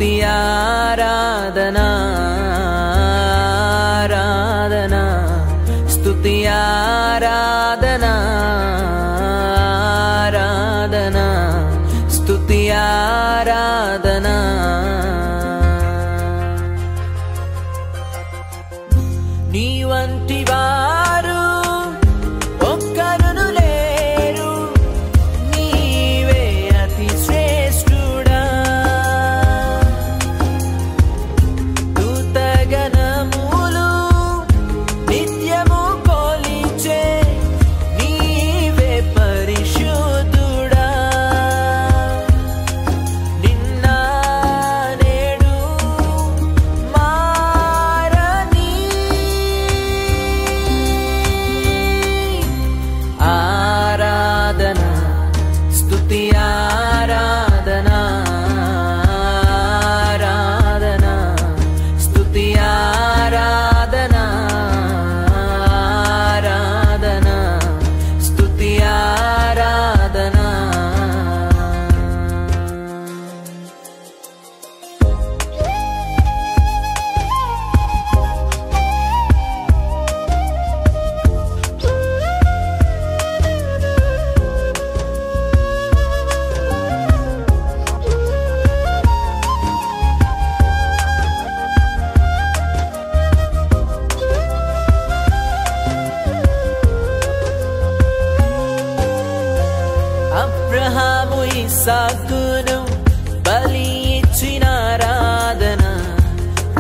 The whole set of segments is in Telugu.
స్తుతి ఆరాధనా ఆరాధనా స్తుతి ఆరాధనా ఆరాధనా స్తుతి ఆరాధనా నీ వంటి వారు ఒక్కరును లేరు నీవే అతి శ్రేష్ఠుడా దూతగణములు నిత్యము కొలిచే నీవే పరిశుద్ధుడా నిన్న నేడు మారని ఆరాధనా స్తుతి ఆరాధనా ఆరాధనా స్తుతి ఆరాధనా ఆరాధనా స్తుతి ఆరాధనా అబ్రహాము ఇస్సాకును బలి ఇచ్చిన ఆరాధన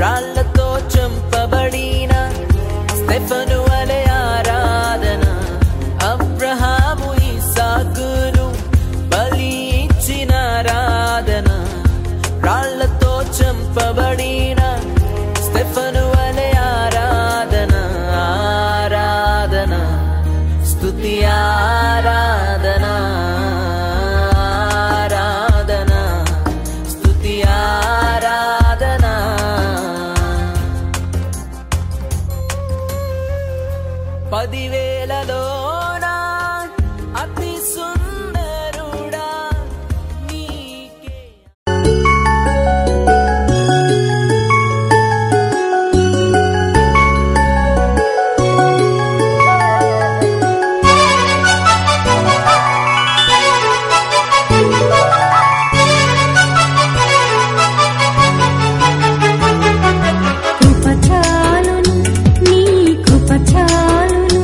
రాళ్లతో చంపబడిన స్టెఫను వలె ఆరాధన అబ్రహాము ఇస్సాకును బలి ఇచ్చిన ఆరాధన రాళ్లతో చంపబడిన స్టెఫను వలె ఆరాధన ఆరాధన స్తుతి ఆరాధనా ఆరాధనా స్తుతి ఆరాధనా పదివేలలోనా అతి సుందరుడా నీకే కృపచాలును నీ కృపచాలును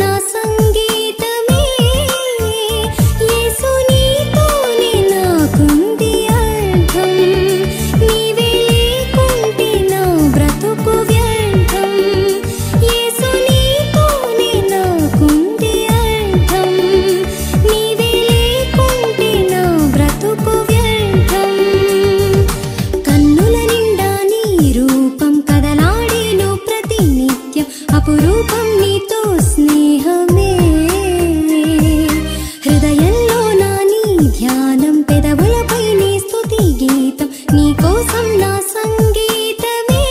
నా సంగీతమే యేసు నీతోనే నాకుంది అర్థం నీవే లేకుంటే నా బ్రతుకు వ్యర్థం యేసు నీతోనే నాకుంది అర్థం నీవే లేకుంటే నా బ్రతుకు వ్యర్థం కన్నుల నిండా నీ రూపం కదలాడేను ప్రతినిత్యం అపురూపం నీతో స్నేహమే హృదయంలో నా నీ ధ్యానం పెదవులపై నీ స్తుతి గీతం నీ కోసం నా సంగీతమే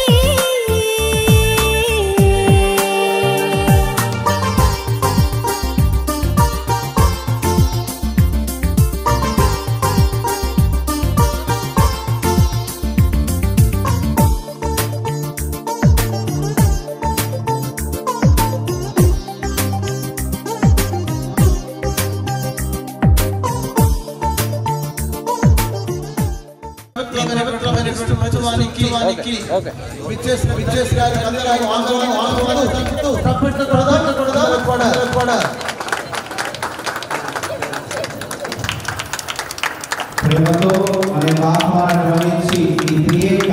ప్రేమతో అనే ఆహ్వానాన్ని వహించి ఈ త్రియేక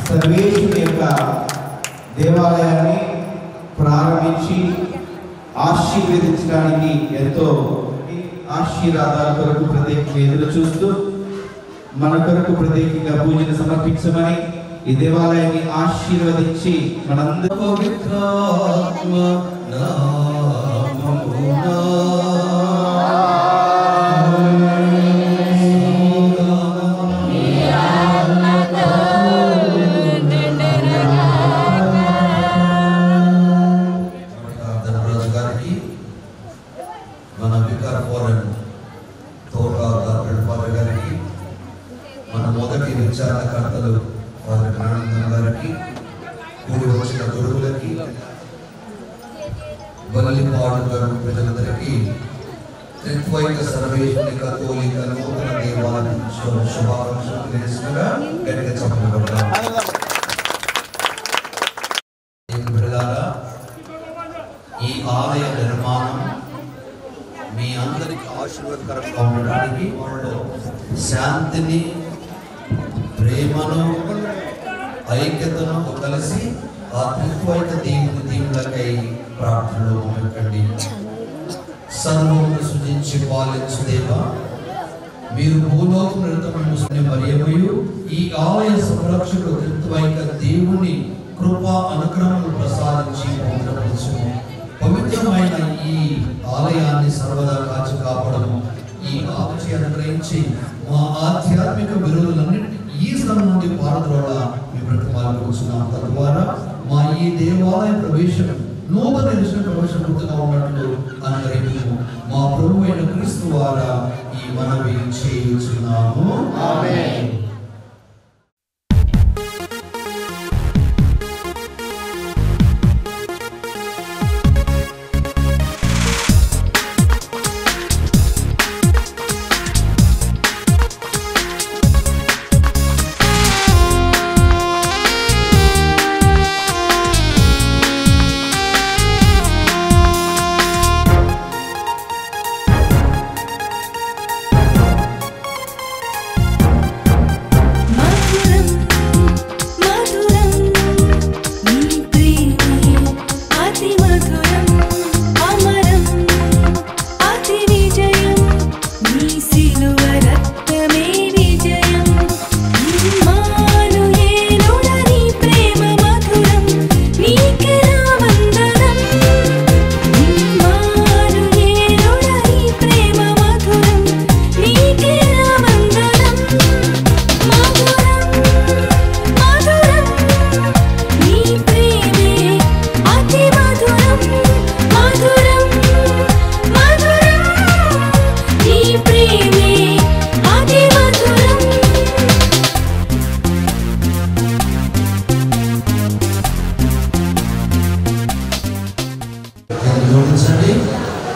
సర్వేశ్వరుని యొక్క దేవాలయాన్ని ప్రారంభించి ఆశీర్వదించడానికి ఎంతో ఆశీర్వాదాల కొరకు ప్రత్యేకంగా ఎదురు చూస్తూ మన కొరకు ప్రత్యేకంగా పూజను సమర్పించమని ఈ దేవాలయాన్ని ఆశీర్వదించి మనందరూ పవిత్రాత్మ నామమునా మన వికార్ ఫోరన్ తోట ఫాదర్ గారికి మన మొదటి విచారణకర్తలు ఫాదర్ ఆనందం గారికి కూడి వచ్చిన గురువులకి వల్లిపాడు గారు ప్రజలందరికీ త్రిత్వైక సర్వేశ్వరి కథోలిక నూతన దేవాలయం శుభాకాంక్షలు తెలియజేస్తున్నగా గట్టిగా చెప్పబడ్డాం. ఈ ఆలయ నిర్మాణం మీ అందరికి ఆశీర్వాదకరంగా ఉండడానికి శాంతిని ప్రేమను ఐక్యతను కలిసి ఆ త్రిత్వైక దీవులకై ప్రార్థనలో మొదలుకండి. సర్వమును సృజించి పాలించు దేవా, మీరు భూలోకం నిరతమైన మరియమయు ఈ ఆలయ సంరక్షకుడు త్రిత్వైక దేవుని కృపా అనుగ్రహములు ప్రసాదించి పొందవచ్చు. పవిత్రమైన ఈ ఆలయాన్ని సర్వదా కాచి కాపాడము. ఈ ఆపచి అనుగ్రహించి మా ఆధ్యాత్మిక విలువలన్నింటినీ ఈ స్థలం నుండి పారద్రోడ మీ బ్రతిమాలుకుంటున్నాం. తద్వారా మా ఈ దేవాలయ ప్రవేశం నూతన ప్రవేశం పూర్తిగా ఉన్నట్లు అనుగ్రహించు. మా ప్రభు అయిన క్రీస్తు ద్వారా ఈ మనవి చేయుచున్నాము. ఆమేన్.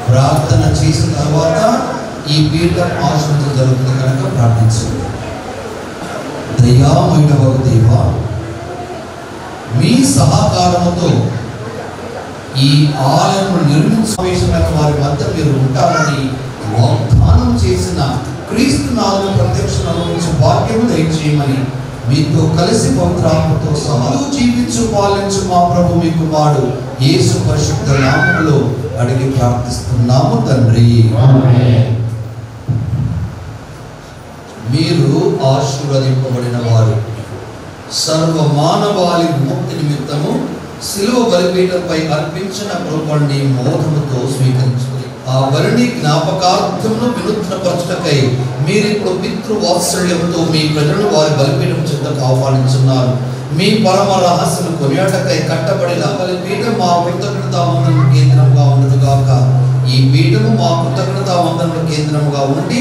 ప్రార్థన చేసిన తర్వాత ఈ పీఠం ఆశీర్వాదం జరుగుతుంది కనుక ప్రార్థించండి. దయామయుడవగు దేవా, మీ సహకారముతో ఈ ఆలయం నిర్మించవేసిన వారి మధ్య మీరు ఉంటారని వాగ్దానం చేసిన క్రీస్తు నామమున ప్రత్యక్షం అనుభవించే భాగ్యము దయచేయమని మీతో కలిసి పవిత్రాత్మతో సహా జీవించు పాలించు మా ప్రభు మీ కుమారుడు యేసు పరిశుద్ధ నామములో అడిగి ప్రార్థిస్తున్నాము తండ్రి. మీరు ఆశీర్వదింపబడిన వారు, సర్వ మానవాళి ముక్తి నిమిత్తము శిలువ బలిపీఠంపై అర్పించిన కృపణి మోదముతో స్వీకరించుకుని ఆ బలిని జ్ఞాపకార్థమును వినూత్నపరచుటకై మీరిప్పుడు పితృవాత్సల్యంతో మీ ప్రజలను వారి బలిపీఠం చెంతకు ఆహ్వానించున్నారు. మీ పరమ రహస్యం కొనియాటకై కట్టబడిన బలిపీఠం మా కృతజ్ఞతావందనము కేంద్రంగా ఉన్నదిగాక. ఈ పీఠము మా కృతజ్ఞతావందనము కేంద్రముగా ఉండి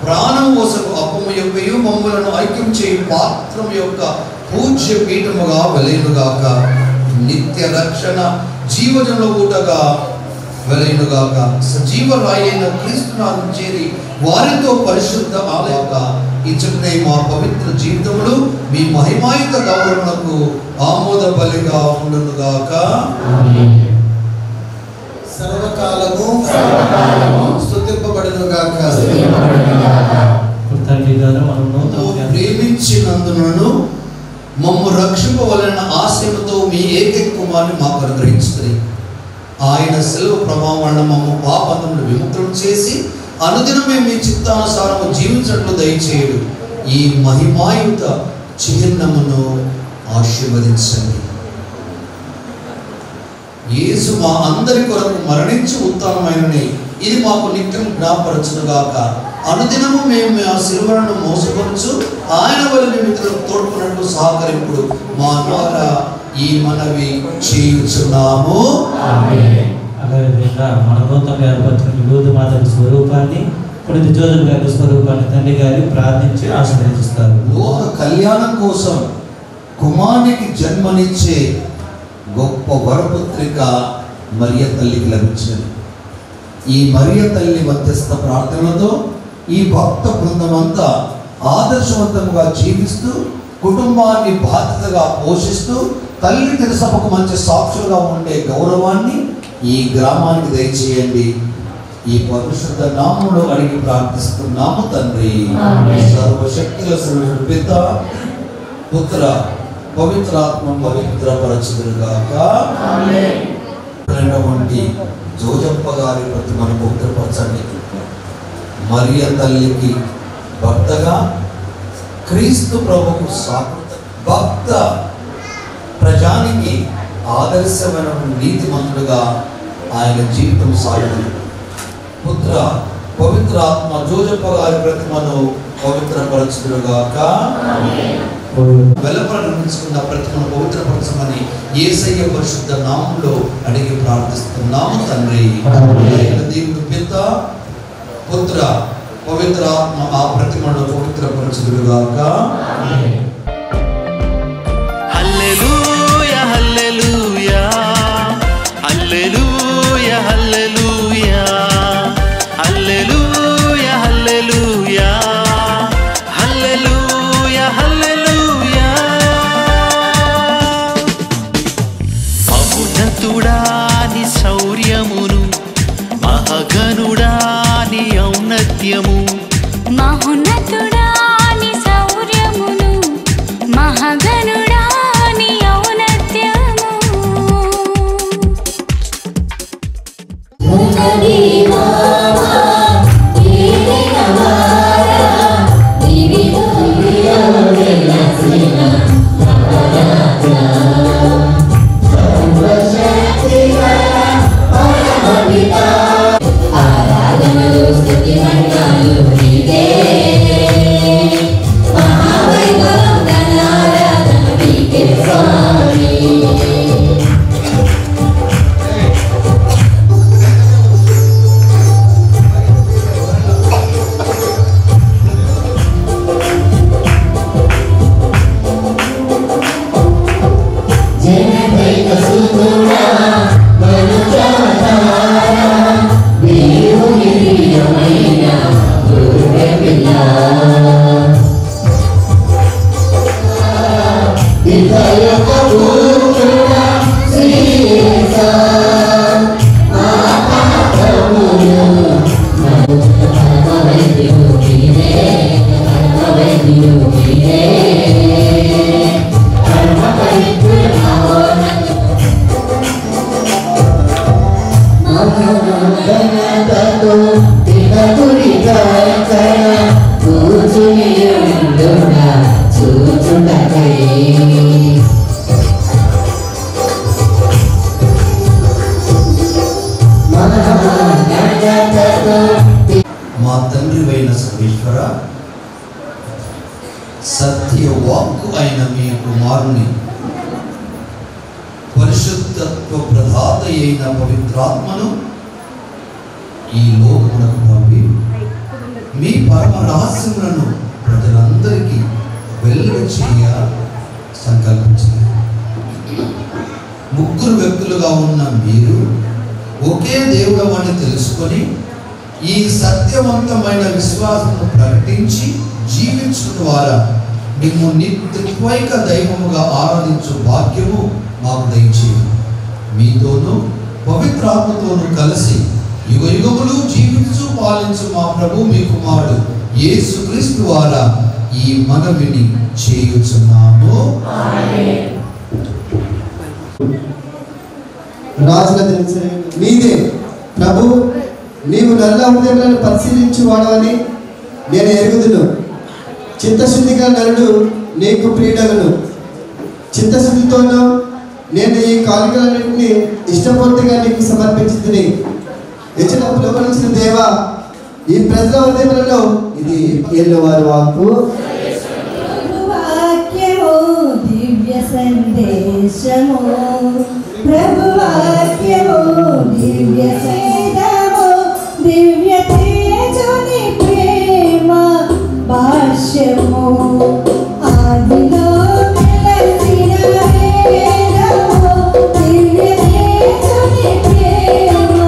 ప్రాణం వసకు అప్పము యొక్కయు మమ్ములను ఐక్యం చేయు పాత్రము యొక్క పూజ్య పీఠముగా వెలయునుగాక. నిత్య రక్షణ జీవజనుల ఊటగా వెలయునుగాక. సజీవ రాయైన క్రీస్తునాథం చేరి వారితో పరిశుద్ధ ఆలయక ఇచ్చటనే మా పవిత్ర జీవితములు మీ మహిమాయుత గౌరవములకు ఆమోద బలిగా ఉండునుగాక. సర్వకాలము స్తుతింపబడునుగాక. ప్రేమించినందునను మమ్ము రక్షింపవలన ఆశయంతో మీ ఏకైక కుమారుని మాకు అనుగ్రహించుతుంది. ఆయన సెలవు ప్రభావం వలన మమ్ము పాపములను విముక్తులు చేసి అనుదినమే మీ చిత్తానుసారము జీవించట్లు దయచేయుడు. ఈ మహిమాయుత చిహ్నమును ఆశీర్వదించండి. యేసు మా అందరి కొరకు మరణించి ఉత్తమమైనని ఇది మాకు నిత్యం జ్ఞాపరచునుగాక. అనుదినము మేము ఆ శిలువను మోసపరచు ఆయన వల్ల మిత్రులకు తోడ్పడినట్లు సహకరింపుడు మా ద్వారా ఈ మనవి చేయుచున్నాము. అదేవిధంగా మన నూతనంగా ఏర్పరచిన యూదు మాత స్వరూపాన్ని పునీత జోసెఫ్ గారి స్వరూపాన్ని తండ్రి గారి ప్రార్థించి ఆశీర్వదిస్తారు. లోక కళ్యాణం కోసం కుమారునికి జన్మనిచ్చే గొప్ప వరపుత్రిక మరియ తల్లికి లభించింది. ఈ మరియ తల్లి మధ్యస్థ ప్రార్థనలతో ఈ భక్త బృందమంతా ఆదర్శవంతంగా జీవిస్తూ కుటుంబాన్ని బాధ్యతగా పోషిస్తూ తల్లి తిరుసభకు మంచి సాక్షులుగా ఉండే గౌరవాన్ని ఈ గ్రామానికి దయచేయండి. ఈ పరిశుద్ధ నామములో అడిగి ప్రార్థిస్తున్నాము తండ్రి. సర్వశక్తుల సర్వశక్తుల పిత పుత్ర పవిత్రాత్మ పవిత్రపరచుదురుగాక. వంటి జోజప్ప గారి ప్రతిమను పవిత్రపరచండి. మరియ తల్లికి భక్తగా క్రీస్తు ప్రభుకు భక్త ప్రజానికి ఆదర్శమైన నీతిమంతుడుగా ఆయన జీవితం సాగింది. పుత్ర పవిత్రాత్మ జోజప్ప గారి ప్రతిమను పవిత్రపరచుదురుగాక. వెలపల నిర్మించుకున్న ప్రతిమను పవిత్రపరచమని యేసయ్య పరిశుద్ధ నామములో అడిగి ప్రార్థిస్తున్నాము తండ్రి. దేవుడు పిత పుత్ర పవిత్రాత్మ ఆ ప్రతిమను పవిత్రపరచుదురుగాక. హల్లెలూయా హల్లెలూయా హల్లెలూయా హల్లెలూయా హల్లెలూయా హల్లెలూయా హల్లెలూయా హల్లెలూయా. మహోన్నతుడాని శౌర్యమును మహగనుడాని ఔన్నత్యము మహోన్నతుడాని శౌర్యమును మహగనుడాని ఔన్నత్యము ఘనతతో దినపురిగా కూర్చుని ఉండునా చూచుటకై మా తండ్రివైన సర్వేశ్వర, సత్య వాక్కు అయిన మీ కుమారుని పరిశుద్ధత్వ ప్రదాత అయిన పవిత్రాత్మను ఈ లోకమునకు పంపి మీ పరమ రహస్యములను ప్రజలందరికీ వెల్లడి చేయ సంకల్పించారు. ముగ్గురు వ్యక్తులుగా ఉన్న మీరు ఒకే దేవుడు అని తెలుసుకొని ఈ సత్యవంతమైన విశ్వాసమును ప్రకటించి జీవించడం ద్వారా మేము నిత్యైక దైవముగా ఆరాధించు భాగ్యము మాకు దయచేయండి. మీతోనూ పవిత్రాత్మతోనూ కలిసి యుగయుగములు జీవించు పాలించు మా ప్రభు మీ కుమారుడు యేసుక్రీస్తు ద్వారా ఈ మనవిని చేయుచున్నాము. రాజుల మీదే ప్రభు, నీవు నల్ల హృదయాలను పరిశీలించువాడవని నేను ఎరుగుదును. చిత్తశుద్ధిగా నరుడు నీకు ప్రియుడగును. చిత్తశుద్ధితోనూ నేను ఈ కానుకలన్నింటినీ ఇష్టపూర్తిగా నీకు సమర్పించుతుని. ఇచ్చినప్పుడు పిలువనిచ్చిన దేవా, ఈ ప్రజల హృదయాలలో ఇది వారి వాక్కు. దివ్య సందేశము ప్రభువాక్యము దివ్య సందేశము దివ్య తేజుని ప్రేమ భాష్యము ఆదిలో వెలసిన వేదము దివ్య తేజుని ప్రేమ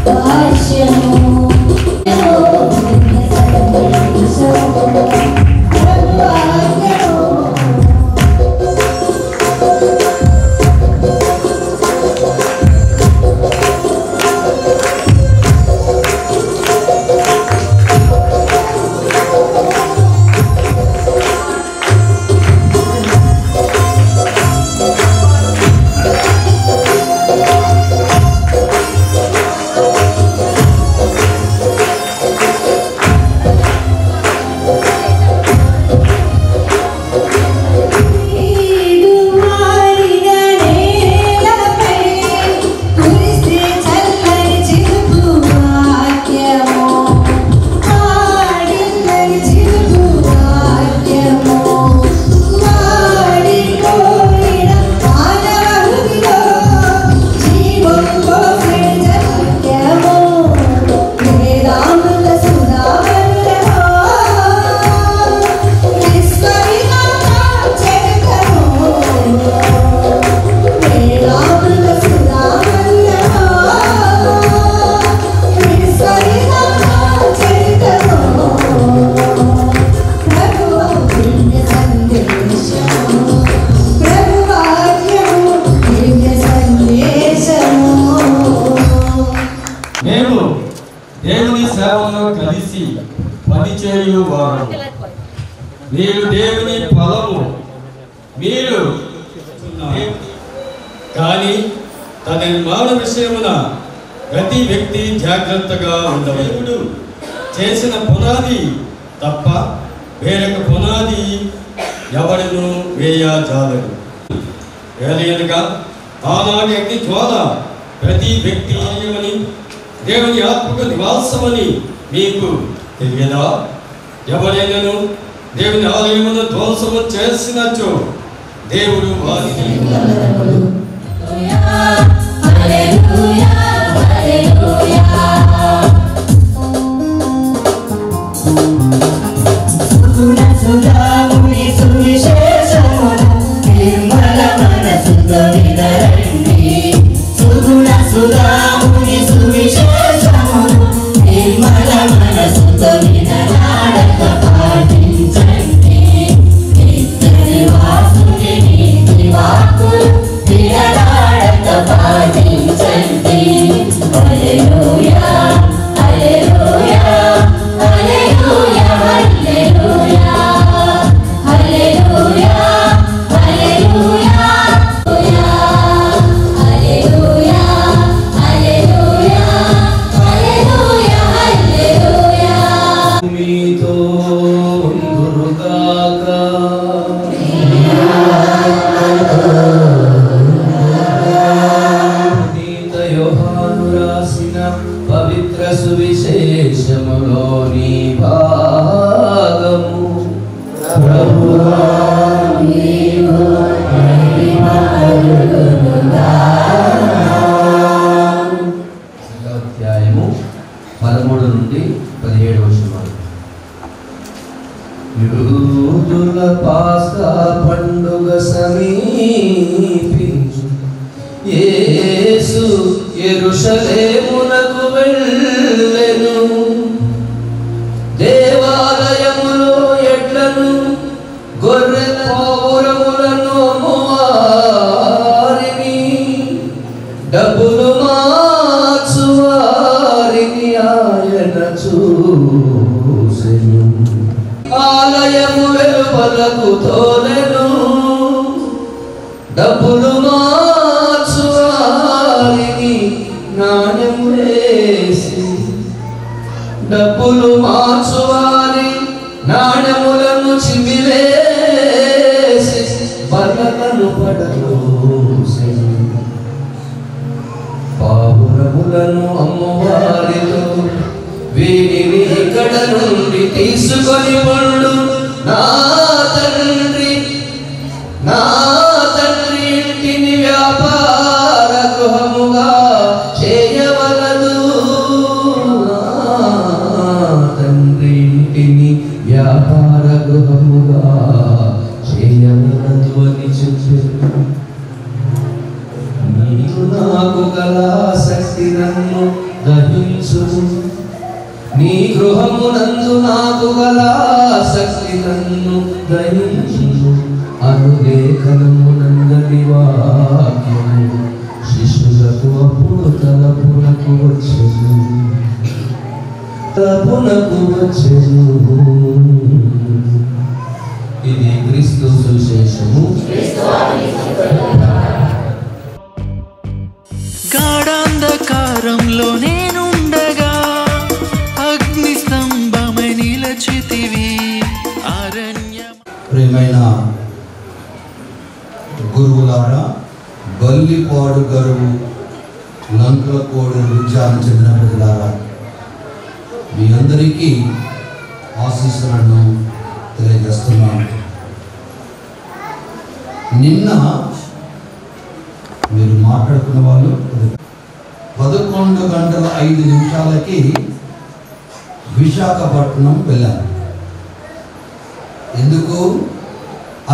భాష్యము దివ్య సందేశము ప్రభువాక్యము. మీరు దేవుని ఫలము మీరు కానీ తన నిర్మాణ విషయమున ప్రతి వ్యక్తి జాగ్రత్తగా ఉండవలెను. చేసిన పునాది తప్ప వేరొక పునాది ఎవడను వేయజాలడు. ఏలయనగా ఆనాటి అగ్ని జ్వాల ప్రతి వ్యక్తి అని దేవుని ఆత్మకు నివాసమని మీకు తెలియదా? ఎవరైనాను దేవుని ఆలయమును ధ్వంసము చేసినచో దేవుడు వారిని పాటించండి. పవిత్ర సువిశేషములోని భాగము. ప్రభువా నీవు అధ్యాయము 13 నుండి 17 వచనం వరకు. యూదుల పాస్కా పండుగ సమీపించు. యేసు యెరూషలేమునకు వెళ్ళెను. దేవాలయములో ఎడ్లను గొర్రెల పౌరములను అమ్మువారిని డబ్బులు మార్చువారిని ఆయన చూసెను. ఆలయము వెలుపలకు తోలెను. డబ్బులు మార్చువారిని నాణ్యము వేసి డబ్బులు మార్చువారి నాణ్యములను చిమివేసి బల్లలను పడలోసెను. పావురములను అమ్మవారితో వీరిని ఇక్కడ నుండి తీసుకొని ఉండు. నా తండ్రి ఇంటిని వ్యాపార గృహముగా చేయవలదు. నా తండ్రి ఇంటిని వ్యాపార గృహముగా చేయవలదు అని చెప్పారు. నీవు నాకు గల శక్తి నన్ను దహించు. నీ గృహమునందు నాకు గల శక్తి నన్ను దహించు. అనులేఖనమునందలి వాక్యము శిశులకు అప్పుడు తలపునకు వచ్చెను. ఇది క్రీస్తు సువిశేషము. గాఢాంధకారంలో నేనుండగా అగ్ని స్తంభమై నిలచితివి. అరణ్యం. ప్రియమైన గురువులారా, బల్లిపాడు గరువు లంకలకోడు విచారణ చెందిన ప్రజలారా, మీ అందరికీ ఆశీస్సులను తెలియజేస్తున్నాను. నిన్న మీరు మాట్లాడుకున్న వాళ్ళు 11:05 విశాఖపట్నం వెళ్ళాను. ఎందుకు?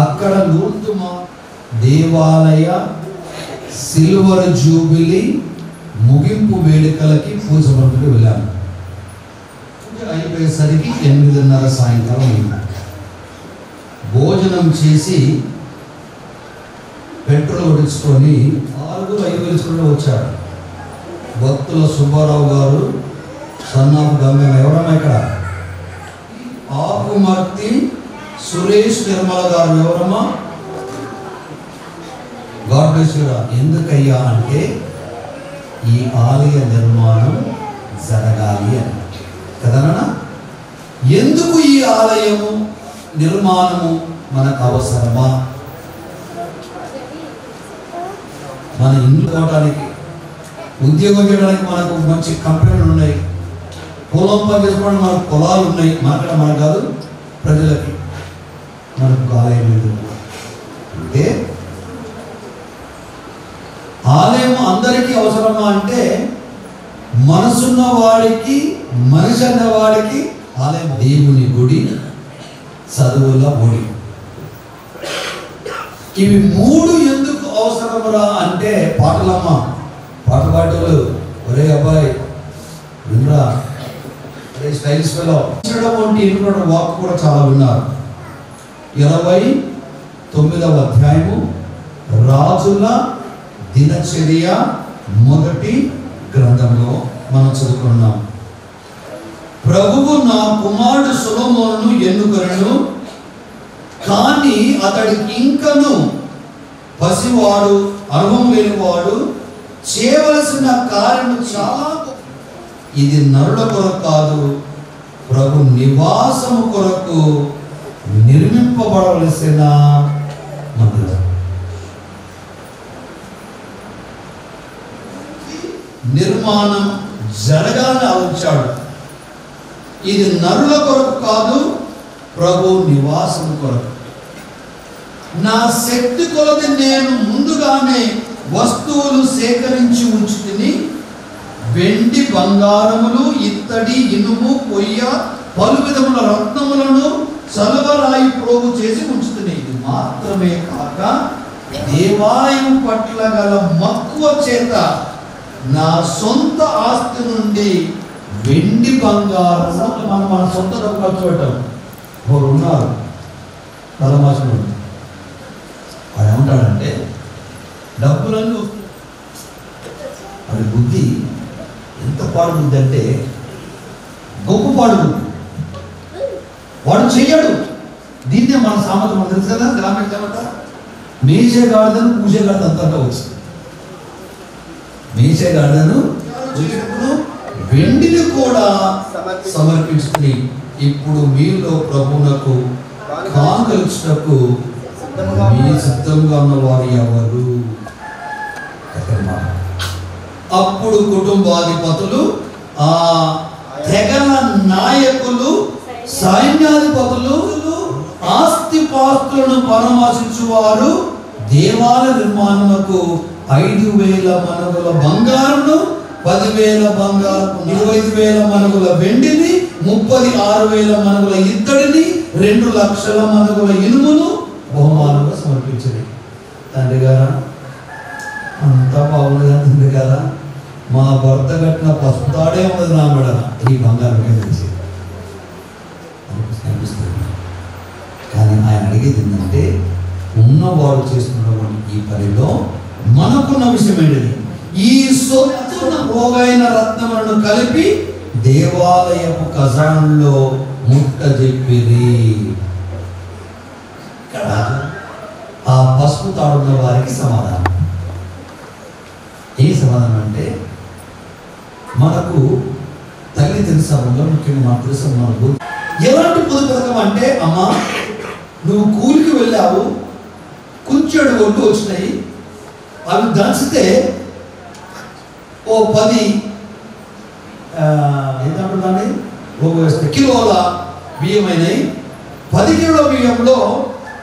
అక్కడ లూర్దుమా దేవాలయ సిల్వర్ జూబిలీ ముగింపు వేడుకలకి పూజ మొదలుకు వెళ్ళాను. పూజ అయిపోయేసరికి 8:30 సాయంకాలం అయింది. భోజనం చేసి పెట్రోల్ కొట్టించుకొని 4-5 వేసుకుంటూ వచ్చారు. భక్తుల సుబ్బారావు గారు, సన్నాపు గమ్యం, ఎవరమ్మా ఇక్కడ? ఆకుమర్తి సురేష్ నిర్మల గారు, ఎవరమ్మా? God bless you. ఎందుకయ్యా అంటే ఈ ఆలయ నిర్మాణం జరగాలి అని కదనా. ఎందుకు ఈ ఆలయము నిర్మాణము మనకు అవసరమా? మన ఇల్లు కావడానికి, ఉద్యోగం చేయడానికి మనకు మంచి కంపెనీలు ఉన్నాయి, పొలం పని చేసుకోవడానికి మనకు పొలాలు ఉన్నాయి. మనకు కాదు, ప్రజలకి మనకు ఆలయం లేదు. అంటే ఆలయం అందరికీ అవసరమా అంటే మనసున్న వాడికి, మనిషి అన్న వాడికి ఆలయం దేవుని గుడి, చదువుల గుడి. ఇవి 3 ఎందుకు అవసరమురా అంటే పాటలమ్మ, పాట పాటలు, ఒరే అబ్బాయి వినరా, స్టైల్స్ ఫెలో వాక్ కూడా చాలా విన్నారు. 29వ అధ్యాయము రాజుల దినచర్య మొదటి గ్రంథంలో మనం చదువుకున్నాం. ప్రభువు నా కుమారుడు సొలొమోనును ఎన్నుకొనెను, కానీ అతడికి ఇంకను పసివాడు, అనుభవం లేనివాడు, చేయవలసిన కార్యం చాలా. ఇది నరుల కొరకు కాదు, ప్రభు నివాసము కొరకు నిర్మింపబడవలసిన మందిరం. నిర్మాణం జరగాలని ఆలోచించాడు. ఇది నరుల కొరకు కాదు, ప్రభు నివాసం కొరకు. నా శక్తి కొలది నేను ముందుగానే వస్తువులు సేకరించి ఉంచుకుని వెండి బంగారములు ఇత్తడి ఇనుము కొయ్య పలు విధముల రత్నములను చలువరాయి ప్రోగు చేసి ఉంచుతున్నాయి. ఇది మాత్రమే కాక దేవాలయం పట్ల గల మక్కువ చేత నా సొంత ఆస్తి నుండి వెండి బంగారం మన సొంత డబ్బు ఖర్చు పెట్టాం. ఒకరు ఉన్నారు తలమాసులు, వాడు ఏమంటాడంటే డబ్బులన్నీ వాడి బుద్ధి ఎంత పాడు బుద్ధి అంటే గొప్ప పాడు బుద్ధి. వాడు చెయ్యడు. దీన్నే మన సామెత మనకు తెలుసు కదా, గ్రామీణ సామెత, మేషగాడదను పూజగాడదు అంతటా వచ్చింది. మేషగాడదను వెండిని కూడా సమర్పించుకుని ఇప్పుడు మీలో ప్రభువునకు కానుకలించుటకు మీ సిద్ధంగా ఉన్నవారు ఎవరు? అప్పుడు కుటుంబాధిపతులు, ఆ తెగల నాయకులు, సైన్యాధిపతులు, ఆస్తిపాస్తులను పరామర్శించువారు దేవాలయ నిర్మాణములకు 5,000 మణుగుల బంగారును, 10,000 బంగారపు, 25,000 మణుగుల వెండిని, 36,000 మణుగుల ఇత్తడిని, 2 లక్షల మణుగుల ఇనుమును బహుమానంగా సమర్పించింది. తండ్రి గారా, అంతా బాగుండగా తండ్రి గారా, మా భర్త కట్టిన పసుపు తాడే ఉన్నది నా మెడ, ఈ బంగారం మీద తెలిసి అనిపిస్తుంది. కానీ ఆయన అడిగేది ఏంటంటే, ఉన్నవాడు చేస్తున్నటువంటి ఈ పనిలో మనకున్న విషయం ఏంటిది? ఈ సొత్తున పోగైన రత్నములను కలిపి దేవాలయపు ఖజానాలో ముట్ట చెప్పిరి. ఇక్కడ ఆ పసుపు తాడున్న వారికి సమాధానం. ఏ సమాధానం అంటే, మనకు తల్లి తెలుసంలో ముఖ్యంగా మన తెలుసు మనకు ఎలాంటి పొదుపు పథకం అంటే, అమ్మా నువ్వు కూలికి వెళ్ళావు, కుంచెడు ఒడ్డు వచ్చినాయి, అవి దంచితే ఓ 10 ఏంటంటుందండి కిలోల బియ్యం అయినాయి. 10 కిలోల బియ్యంలో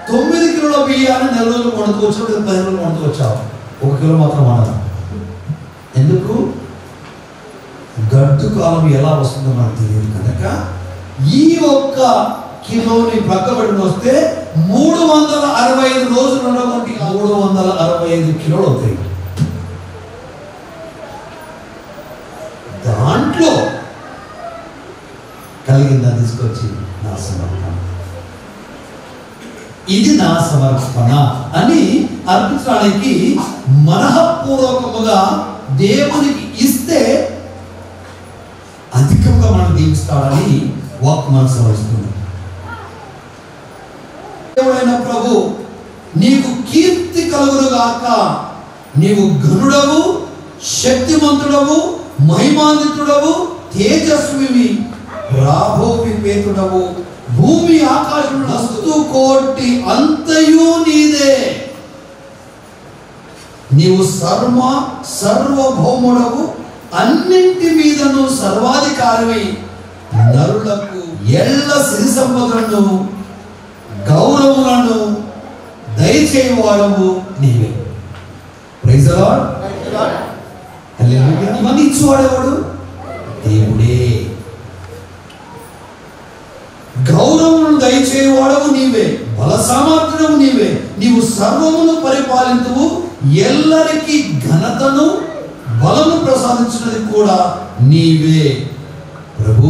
9 కిలోల బియ్యాన్ని నెల రోజులు కొనుక్కోవచ్చు, 10 రోజులు కొనుక్కొచ్చావు, 1 కిలో మాత్రం అనడం. ఎందుకు? గడ్డు కాలం ఎలా వస్తుందో మనకు తెలియదు కనుక ఈ ఒక్క కిలోని పక్కబడి వస్తే 365 రోజులు ఉన్నటువంటి 365 కిలోలు అవుతాయి. దాంట్లో కలిగిందా తీసుకొచ్చి నా సమర్పణ, ఇది నా సమర్పణ అని అర్పించడానికి మనఃపూర్వకముగా దేవునికి ఇస్తే అధికంగా మనం దీవిస్తాడని వాక్ మనసు వస్తుంది. దేవుడైన ప్రభు నీకు కీర్తి కలుగునుగాక, నీవు ఘనుడవు, శక్తిమంతుడవు, మహిమాన్వితుడవు, తేజస్వివి, రాభోవిపేతుడవు, భూమి ఆకాశం వస్తు కోటి అంతయు నీదే, నీవు సర్వభౌముడవు, అన్నింటి మీదను సర్వాధికారివై నరులకు ఎల్ల సిరి సంపదలను గౌరవములను దయచేయవాడవు నీవే. Praise the Lord. హల్లెలూయా. ఇవన్నీ ఇచ్చేవాడేవాడు దేవుడే. గౌరవమును దయచేయవాడవు నీవే, బల సామర్థ్యము నీవే, నీవు సర్వమును పరిపాలింతువు, ఎల్లరికి ఘనతను బలము ప్రసాదించినది కూడా నీవే. ప్రభు,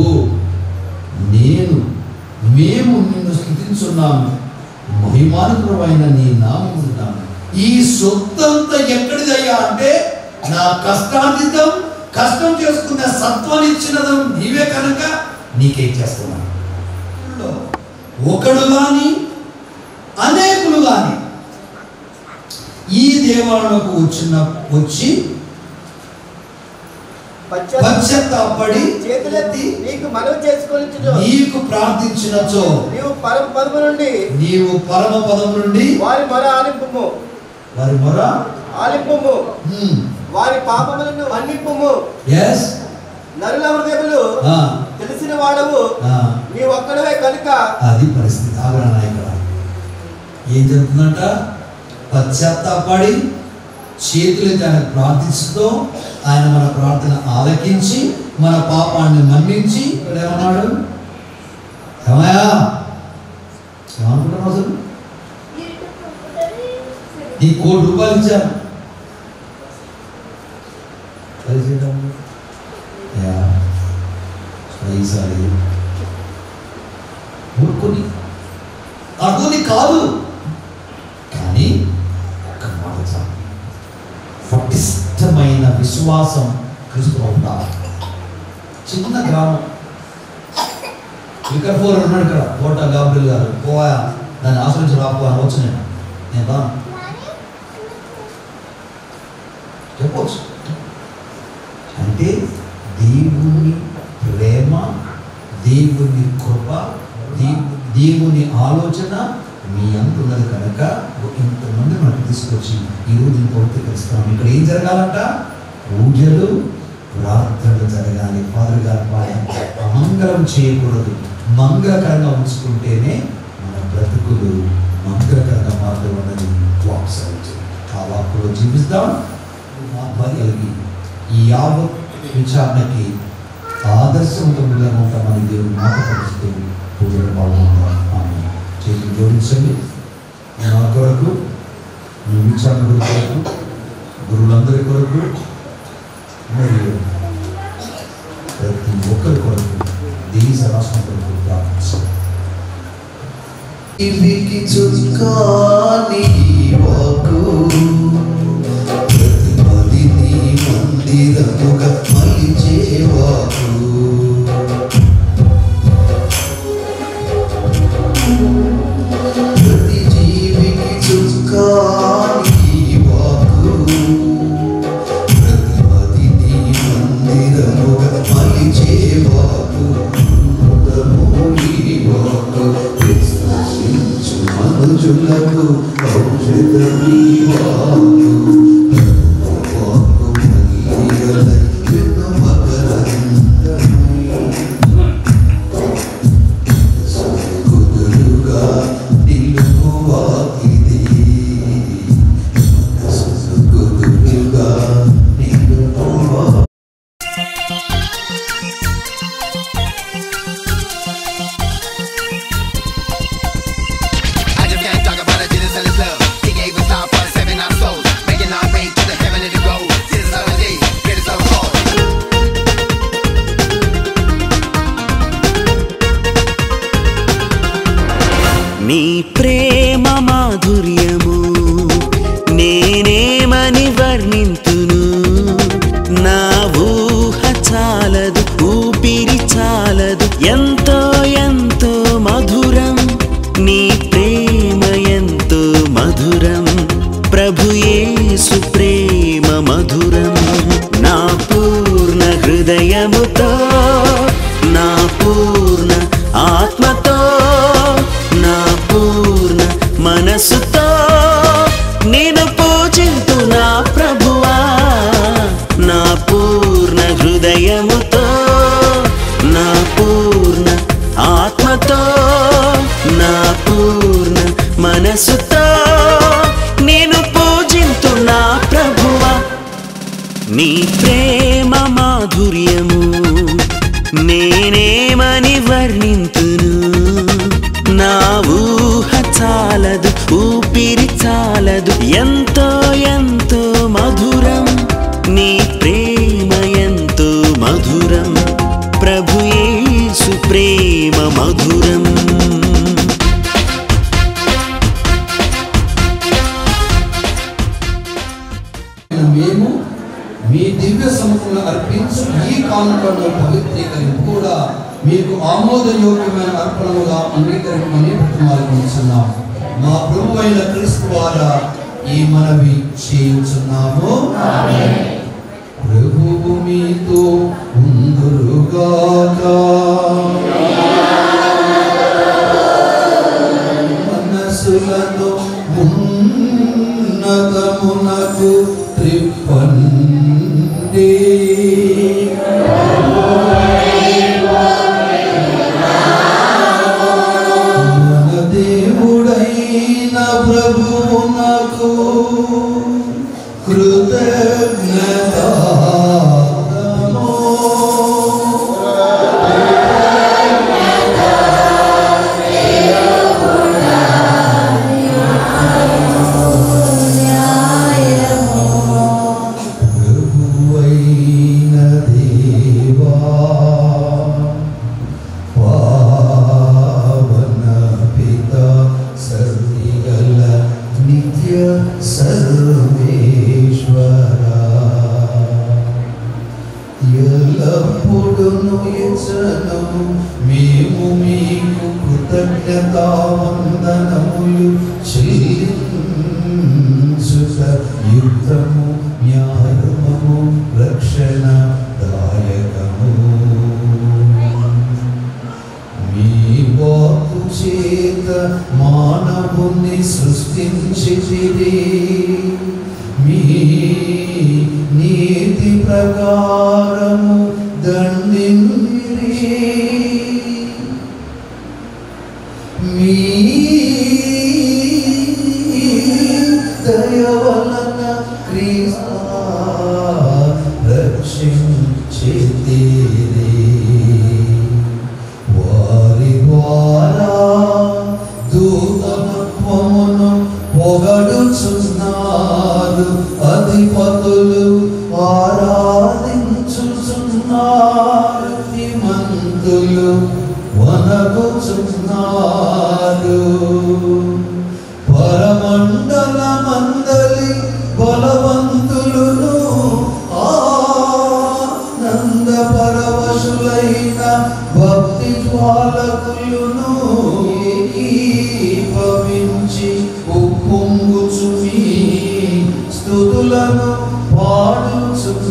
మేము నిన్ను స్తుతించున్నాము, మహిమానుకరమైన నీ నామమున్నాము. ఈ సొత్తంతా ఎక్కడిదయ్యా అంటే, నా కష్టార్జితం, కష్టం చేసుకున్న సత్వాన్ని ఇచ్చినది నీవే కనుక నీకే చేస్తున్నాను. ఒకడు గాని అనేకులు గాని ఈ దేవాలయంలోకి వచ్చి పశ్చాత్తాపడి చేతులెత్తి నీకు మనవి చేసుకొనిచును, నీకు ప్రార్థించినచో నీవు పరమ పదము నుండి వారి మొర ఆలింపుము, వారి పాపములను మన్నింపుము. yes నరుల హృదయములు ఆ, తెలిసిన వాడవు ఆ, నీ ఒక్కడవే కనుక. అది పరిస్థితి. ఆగ్రహణ ఇక్కడ ఏం జరుగుతుందంట? పశ్చాత్తాపడి చేతులైతే ఆయన ప్రార్థిస్తూ ఆయన మన ప్రార్థన ఆలకించి మన పాపాన్ని మన్నించి ఇక్కడ ఏమన్నాడు? ఏమయ్యా ఏమనుకుంటున్నావు అసలు? ఈ ₹1,00,00,000 ఇచ్చాను. ఊరుకొని అడుగుని కాదు కానీ ఒక మాట చాలు. పటిష్టమైన విశ్వాసం క్రీస్తులో ఉండాలి. చిన్న గ్రామం ఇక్కడ 4 ఉన్నాడు. ఇక్కడ కోట గాబ్రియల్ గారు పోయా దాన్ని ఆశ్రయించి రాపో అని వచ్చు. నేను రాను చెప్పవచ్చు. అంటే దేవుని ప్రేమ, దేవుని కృప, దేవుని ఆలోచన మీ అంటున్నది కనుక ఇంతమంది మనకు తీసుకొచ్చి ఈరోజు పవిత్రీకరిస్తున్నాం. ఇక్కడ ఏం జరగాలంట? పూజలు ప్రార్థనలు జరగాలి. ఫాదర్ గారు అమంగళం చేయకూడదు, మంగళకరంగా ఉంచుకుంటేనే మన బ్రతుకులు మంగళకరంగా మారడం అన్నది వాక్సరించు. ఆ వాక్కులో జీవిస్తాం. కలిగి ఈ యావత్ విచారణకి ఆదర్శవంతంగా ఉంటామని దేవుని మాటపరుస్తూ పూజలు పాల్గొంటాం. ఆమె చేతులు జోడించండి. నా కొరకు, మీ విచారణ కొరకు, గురువులందరి కొరకు మరియు ప్రతి ఒక్కరి కొరకు దేశ రాష్ట్రం కొరకు ప్రార్థించండి. ఇవికి చుక్కాని వాకు ప్రతిమదిని మందిరముగా మలిచేవాకు ప్రతి జీవికి చుక్కాని వాకు ప్రతిమదిని మందిరముగా మలిచేవాకు మనుజులకు ఔషధమీవాకు కుదురుగా నిలువాకిది కుదురుగా నిలువా. నీ ప్రేమ మాధుర్యము నేనేమని వర్ణింతును, నా ఊహ చాలదు, ఊపిరి చాలదు, ఎంతో ఎంతో మధురం నీ ప్రేమ, ఎంతో మధురం ప్రభు యేసు ప్రేమ మధురం. నా పూర్ణ హృదయముతో, నా పూర్ణ ఆత్మతో, నా పూర్ణ మనసుతో నేను పూజింతు నా ప్రభువా. నా పూర్ణ హృదయముతో, నా పూర్ణ ఆత్మతో, నా పూర్ణ మనసుతో నేను పూజింతు నా ప్రభువా. నీ ప్రేమ మాధుర్యము నేనేమని వర్ణింతును, నా ఊహ చాలదు, ఊపిరి చాలదు, ఎంతో ఎంతో మధురం నీ ప్రేమ, ఎంతో మధురం ప్రభు యేసు ప్రేమ మధురం. మేము మీ దివ్య సముఖంలో అర్పించు ఈ కానుకను పవిత్రీకరించి కూడా మీకు ఆమోదయోగ్యమైన అర్పణలుగా అంగీకరించమని బ్రతిమాలుకొనుచున్నాం. మా ప్రభు అయిన క్రీస్తు ద్వారా ఈ మనవి చేయుచున్నాము. ప్రభువు మీతో ఉందురుగాక. మనసులను ఉన్నతమునకు త్రిప్పండి. వందనము మేము మీకు కృతజ్ఞతావందనములు చెల్లించుట యుక్తము న్యాయము రక్షణ దాయకము. మీ వాక్కు చేత మానవుని సృష్టించితిరి, మీ నీతి ప్రకారము దండిరి, మీ దయ వలన క్రీస్తు రక్షించితిరి. వారి ద్వారా దూతత్వమును పొగడుచున్నారు, అధిపతులు ఆరాధించుచున్నారు, మంతులు వనగుచున్నారు. పరమండల మందలి బలవంతులను ఆనంద పరవశులైన భక్తి జ్వాలకులను ఏకీభవించి ఉప్పొంగుచు మీ స్తుతులను పాడుచున్నారు.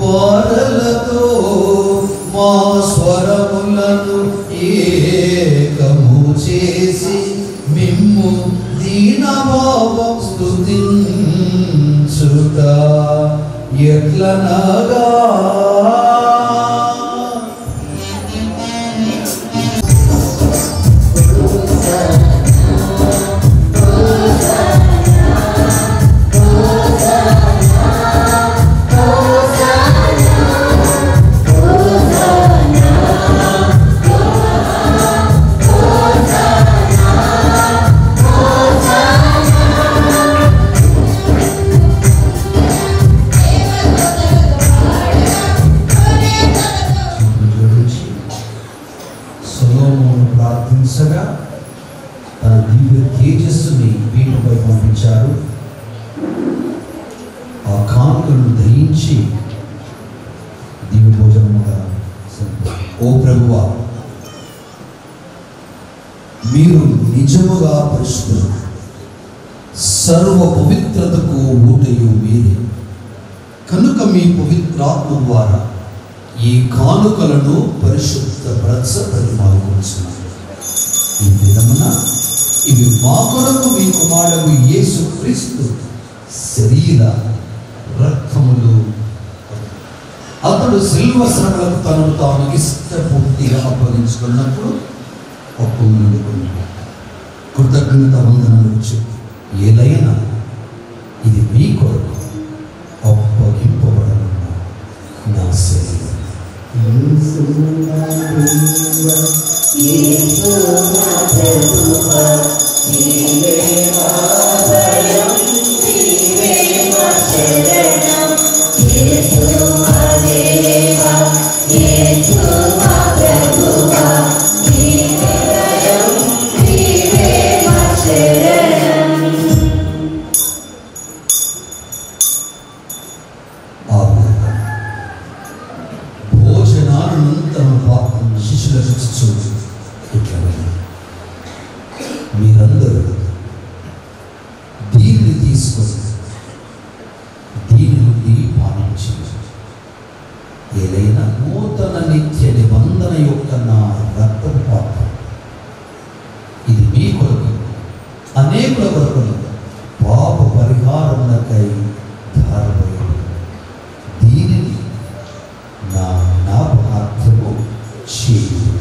వారలతో మా స్వరములను ఏకము చేసి మిమ్ము దీనభావం స్తుతించుట ఎట్లనగా ప్రార్థించగా తన దివ్య తేజస్సుని వీటిపై పంపించారు. ఆ కానుకలను దయించి దివ్య భోజనముగా ఓ ప్రభువా, మీరు నిజముగా పరిశుద్ధులు, సర్వ పవిత్రతకు ఊటయు మీరే. కనుక మీ పవిత్రాత్మ ద్వారా ఈ కానుకలను పరిశుద్ధపరచబడి మాల్గొంటున్నాను. ఈ విధమున ఇవి మా కొరకు మీ కుమారుడు యేసు క్రీస్తు శరీర రక్తములు. అతడు శిల్వ శ్రమలకు తనను తాను ఇష్టపూర్తిగా అప్పగించుకున్నప్పుడు ఒప్పుకుని కృతజ్ఞత వందనలు చెప్పి, ఏదైనా ఇది మీ కొరకు అప్పగింపబడనున్న నా శరీరం. మీరందరూ దీన్ని తీసుకొని దీని నుండి పాలించి, ఏదైనా నూతన నిత్య నిబంధన యొక్క నా రక్తపు పాత్ర, ఇది మీ కొరకు అనేకుల కొరకు పాప పరిహారములకై ధారపోయాడు. దీనిని నా జ్ఞాపకార్థము చేయుడు.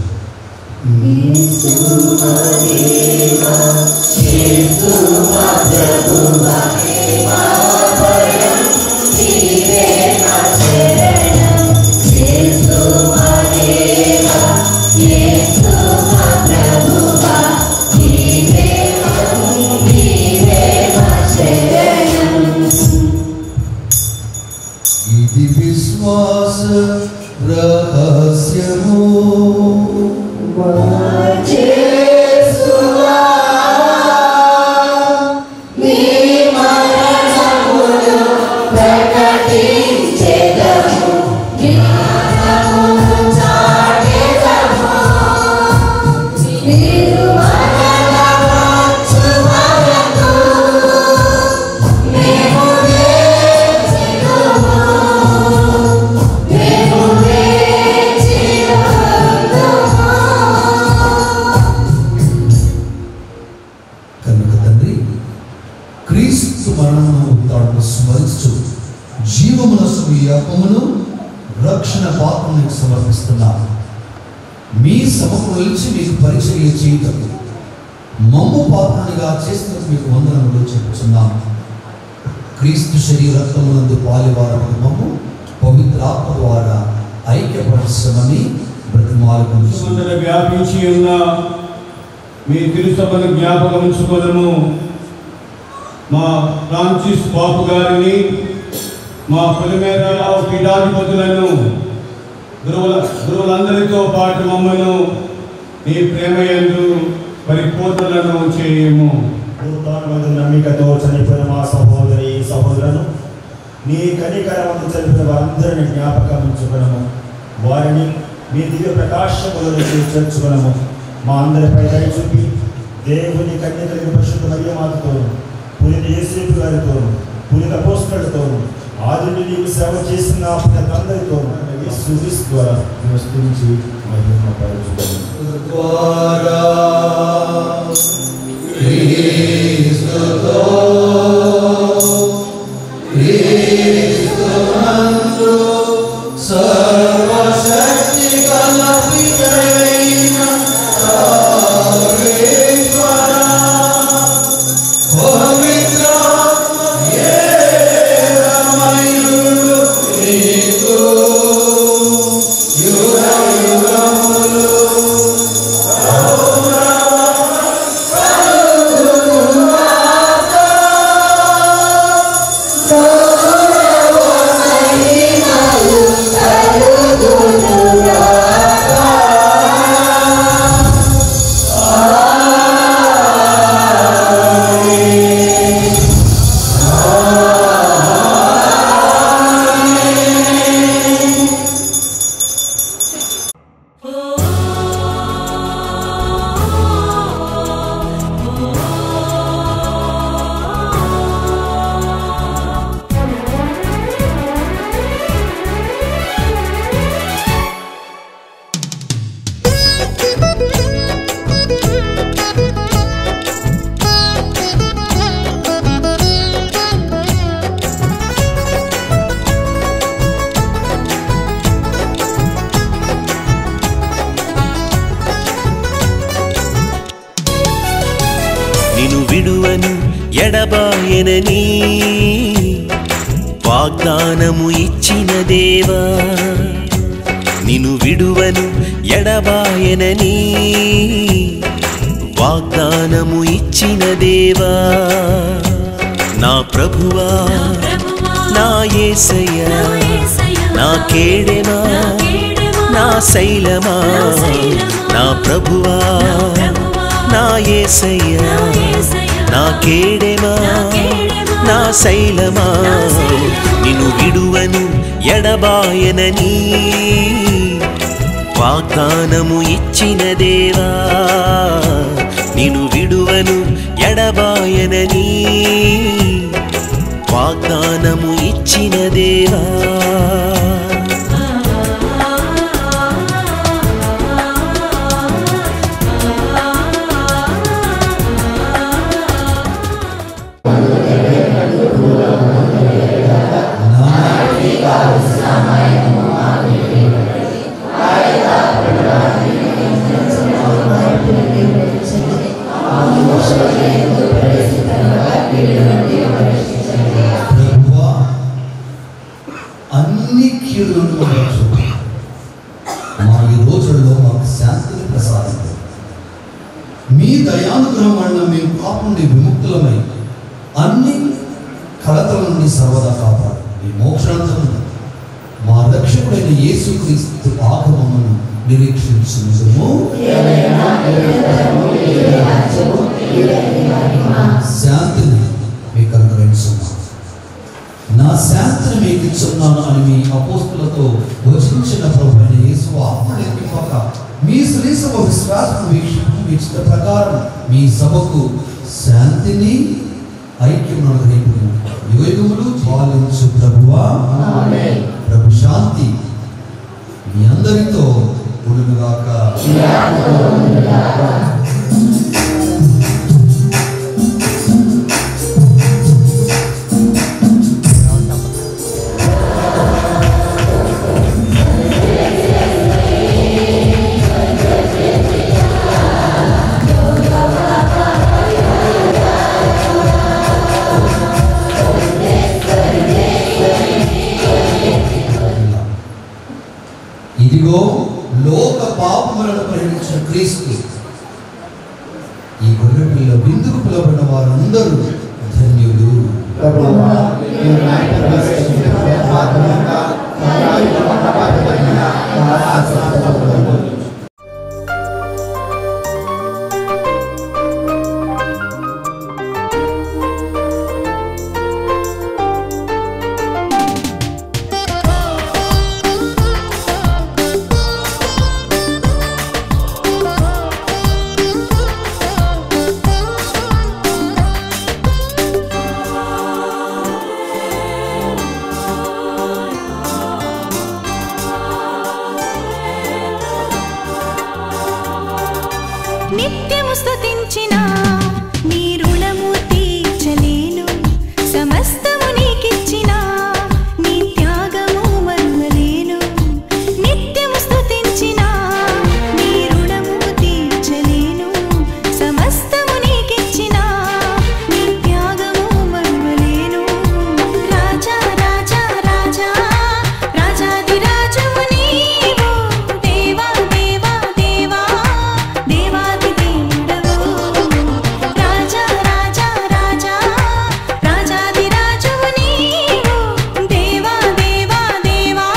ఇది విశ్వాస రహస్యము. ప్రకటించెదము రక్షణ పాత్ర మీకు సమర్పిస్తున్నాను. మీ సభకు నిలిచి మీకు పరిచర్య చేయటం మమ్ము పాత్రనిగా చేసినందుకు మీకు వందనములు చెప్పుచున్నాము. క్రీస్తు శరీర రక్తమునందు పాలువారము మమ్ము పవిత్ర ఆత్మ ద్వారా ఐక్యపరచమని బ్రతిమాలుకొనుచున్నాము. వ్యాపించి ఉన్న మీ తిరుసభను జ్ఞాపకం ఉంచుకోదము. మా ఫ్రాన్సిస్ బాబు గారిని, మా పొలిమేర పీఠాధిపతులను, గురువులందరితో పాటు మమ్మను నీ ప్రేమయందు పరిపూర్ణలను చేయము. నమ్మికతో చనిపోయిన మా సహోదరి సహోదరులను నీ కనికరమందు చనిపోయిన వారందరినీ జ్ఞాపకం ఉంచుకునము. వారిని మీ దివ్య ప్రకాశములను చేర్చుకునము. మా అందరిపై దయ చూపి దేవుని కన్య కలిగిన పరిశుద్ధ మరియమాతతోను, పునీత యేసేపు గారితోను, పునీత అపోస్తలులతోను, ఆది నుండి నీకు సేవ చేసిన అందరితోను యేసు ద్వారా స్తుతించి మహిమపరచుకొనుము. నిను విడువను ఎడబాయనని వాగ్దానము ఇచ్చిన దేవా, నిను విడువను ఎడబాయనని వాగ్దానము ఇచ్చిన దేవా, నా ప్రభువా నా యేసయ్యా, నా కేడెమా నా శైలమా, నా ప్రభువా నా యేసయ్యా, నా కేడెమా నా శైలమా, నిను విడువను ఎడబాయనని వాగ్దానము ఇచ్చిన దేవా, నిను విడువను ఎడబాయనని వాగ్దానము ఇచ్చిన దేవా. అన్ని కీడులను మా ఈ రోజుల్లో మాకు శాంతిని ప్రసాదించండి. మీ దయానుగ్రహం వలన మేము పాపం నుండి విముక్తులమై అన్ని కలతల నుండి సర్వదా కాపాడు. ఈ మోక్షాంతము మా రక్షకుడైన యేసుక్రీస్తు ఆగమమును నిరీక్షించుము. శాంతిని మీకు అనుగ్రహించున్నాను, నా శాంతిని మీకు ఇచ్చున్నాను అని మీ అపోస్తులతో వచించిన ప్రభువైన యేసు ఆత్మనిర్మిపక మీ శ్రీసభ విశ్వాసం వీక్షించిన ప్రకారం మీ సభకు శాంతిని ఐక్యమును అనుగ్రహించును. యుగములు పాలించు ప్రభువా. ప్రభు శాంతి మీ అందరితో ఉండునుగాక. ఇదిగో లోక పాపములను పరిహరించిన క్రీస్తు. ఈ గొర్రె పిల్ల విందుకు పిలువబడిన వారందరూ ధన్యులు. నిత్యము స్తుతించిన నీ రుణము తీర్చలేను, సమస్తము నీకిచ్చిన నీ త్యాగము మరువలేను. నిత్యము స్తుతించిన నీ రుణము తీర్చలేను, సమస్తము నీకిచ్చిన నీ త్యాగము మరువలేను. రాజా రాజా రాజా రాజాది రాజము నీవు, దేవా దేవా దేవా దేవాది దేవుడవు. రాజా రాజా రాజా రాజాది రాజము నీవు, దేవా దేవా దేవా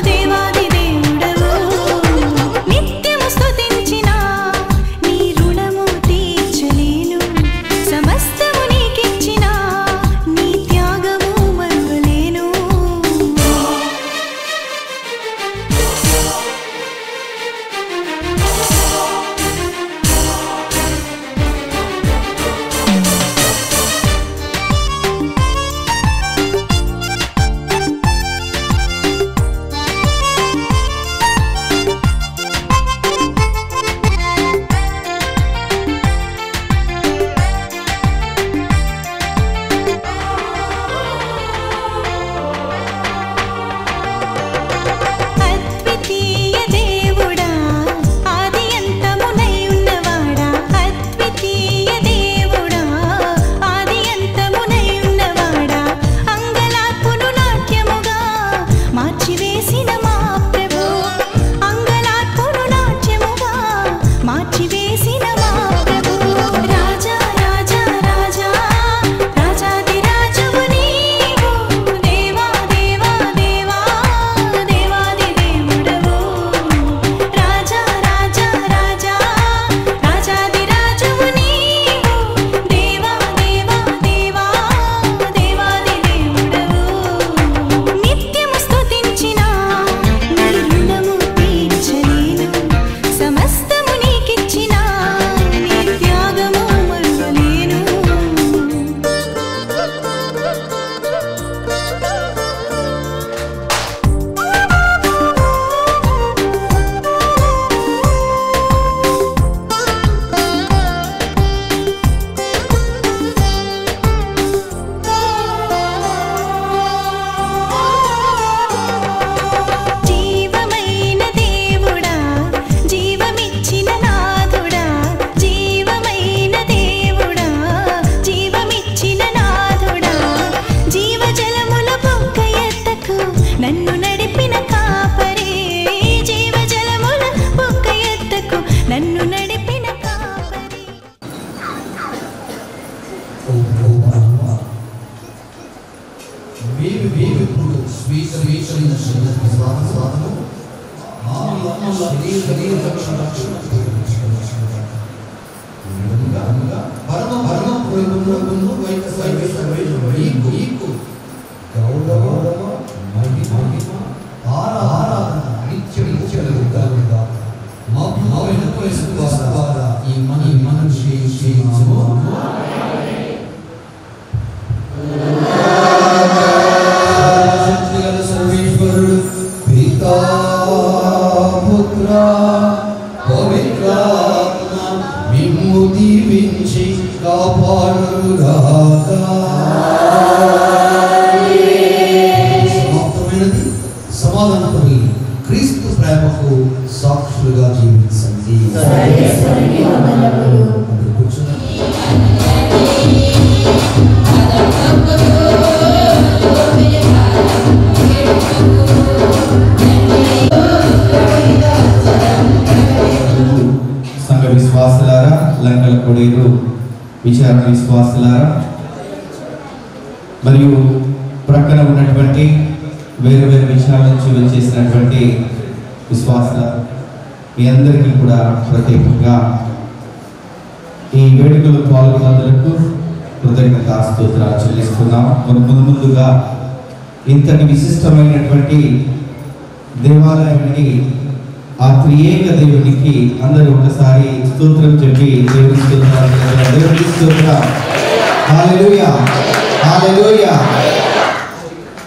దేవాది దేవుడవు. నిత్యము స్తుతించిన నీ రుణము తీర్చలేను, సమస్తము నీకిచ్చిన నీ త్యాగము మరువలేను. అద్వితీయ దేవుడా, ఆది అంతమునై ఉన్నవాడా, అద్వితీయ దేవుడా, ఆది అంతమునై ఉన్నవాడా, అంగలార్పును నాట్యముగా మార్చివేసిన మా ప్రభు, అంగలార్పును నాట్యముగా మార్చివేసిన మా ప్రభు. రాజా రాజా రాజా రాజాది రాజము నీవు, దేవా దేవా దేవా దేవాది దేవుడవు. రాజా రాజా రాజా రాజాది రాజము నీవు, దేవా దేవా దేవా దేవాది దేవుడవు. నిత్యము స్తుతించిన నీ రుణము తీర్చలేను, సమస్తము నీకిచ్చిన నీ త్యాగము మరువలేను. జీవమైన దేవుడా, జీవమిచ్చిన నాథుడా, జీవమైన దేవుడా, జీవమిచ్చిన నాథుడా, జీవజలముల బొక్క ఎత్తకు నన్ను నడిపిన కాపరే, జీవజలముల బొక్క ఎత్తకు నన్ను నడిపిన కాపరే. ఇప్పుడు స్వీకరించిన స్వాగతం పరమ పరమ పూర్వమును వైకు గౌరవ మహిమ ఆరాధన నిత్య నిత్యలుగా మౌన ద్వారా ఈ మనిషి సర్వేశ్వరుడు పితా పుత్ర పవిత్రాత్మ మిమ్ము దీవించి కాపాడుగాక. సమాప్తమైనది. సమాధానపడి క్రీస్తు ప్రేమకు సాక్షులుగా జీవించండి. కూర్చున్నాం. విచారణ విశ్వాసులారా, మరియు ప్రక్కన ఉన్నటువంటి వేరు వేరు విషయాల నుంచి వచ్చేసినటువంటి విశ్వాసుల మీ అందరికీ కూడా ప్రత్యేకంగా ఈ వేడుకలో పాల్గొన్నందుకు కృతజ్ఞతా స్తోత్రాలు చెల్లిస్తున్నాం. ముందుగా ఇంతటి విశిష్టమైనటువంటి దేవాలయానికి, ఆ త్రియేక దేవునికి అందరూ ఒకసారి స్తోత్రం చెప్పి దేవునికి స్తోత్రం. హల్లెలూయా, హల్లెలూయా.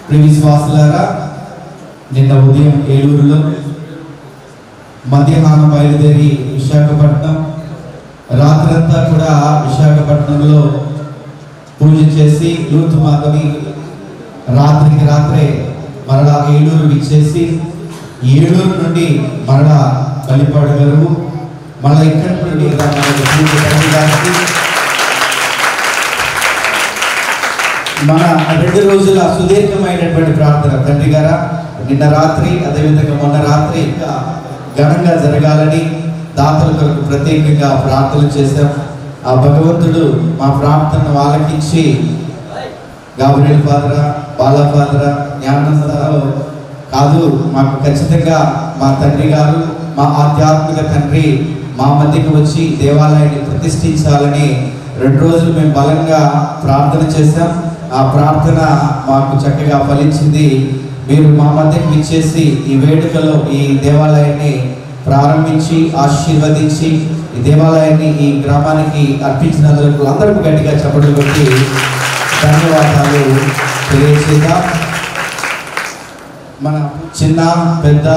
ప్రియ విశ్వాసులారా, నిన్న ఉదయం ఏలూరులో, మధ్యాహ్నం బయలుదేరి విశాఖపట్నం, రాత్రంతా కూడా విశాఖపట్నంలో పూజ చేసి లూతు మాతని రాత్రికి రాత్రే మరలా ఏలూరు విచ్చేసి, ఏలూరు నుండి మరలా బలిపాడు గారు, మళ్ళీ ఇక్కడి నుండి మన 2 రోజుల సుదీర్ఘమైనటువంటి ప్రార్థన తండ్రి గారా, నిన్న రాత్రి అదేవిధంగా మొన్న రాత్రి ఇంకా ఘనంగా జరగాలని దాతల కొరకు ప్రత్యేకంగా ప్రార్థన చేశాం. ఆ భగవంతుడు మా ప్రార్థనను ఆలకించి గాబ్రియల్ ఫాదర్, బాలా ఫాదర్, జ్ఞానస్థలో కాదు, మాకు ఖచ్చితంగా మా తండ్రి గారు, మా ఆధ్యాత్మిక తండ్రి మా మధ్యకు వచ్చి దేవాలయాన్ని ప్రతిష్ఠించాలని 2 రోజులు మేము బలంగా ప్రార్థన చేశాం. ఆ ప్రార్థన మాకు చక్కగా ఫలించింది. మీరు మా మధ్యకు ఇచ్చేసి ఈ వేడుకలో ఈ దేవాలయాన్ని ప్రారంభించి ఆశీర్వదించి ఈ దేవాలయాన్ని ఈ గ్రామానికి అర్పించినందుకు అందరికీ గట్టిగా చప్పట్లు కొట్టి ధన్యవాదాలు తెలియజేద్దాం. మన చిన్న పెద్ద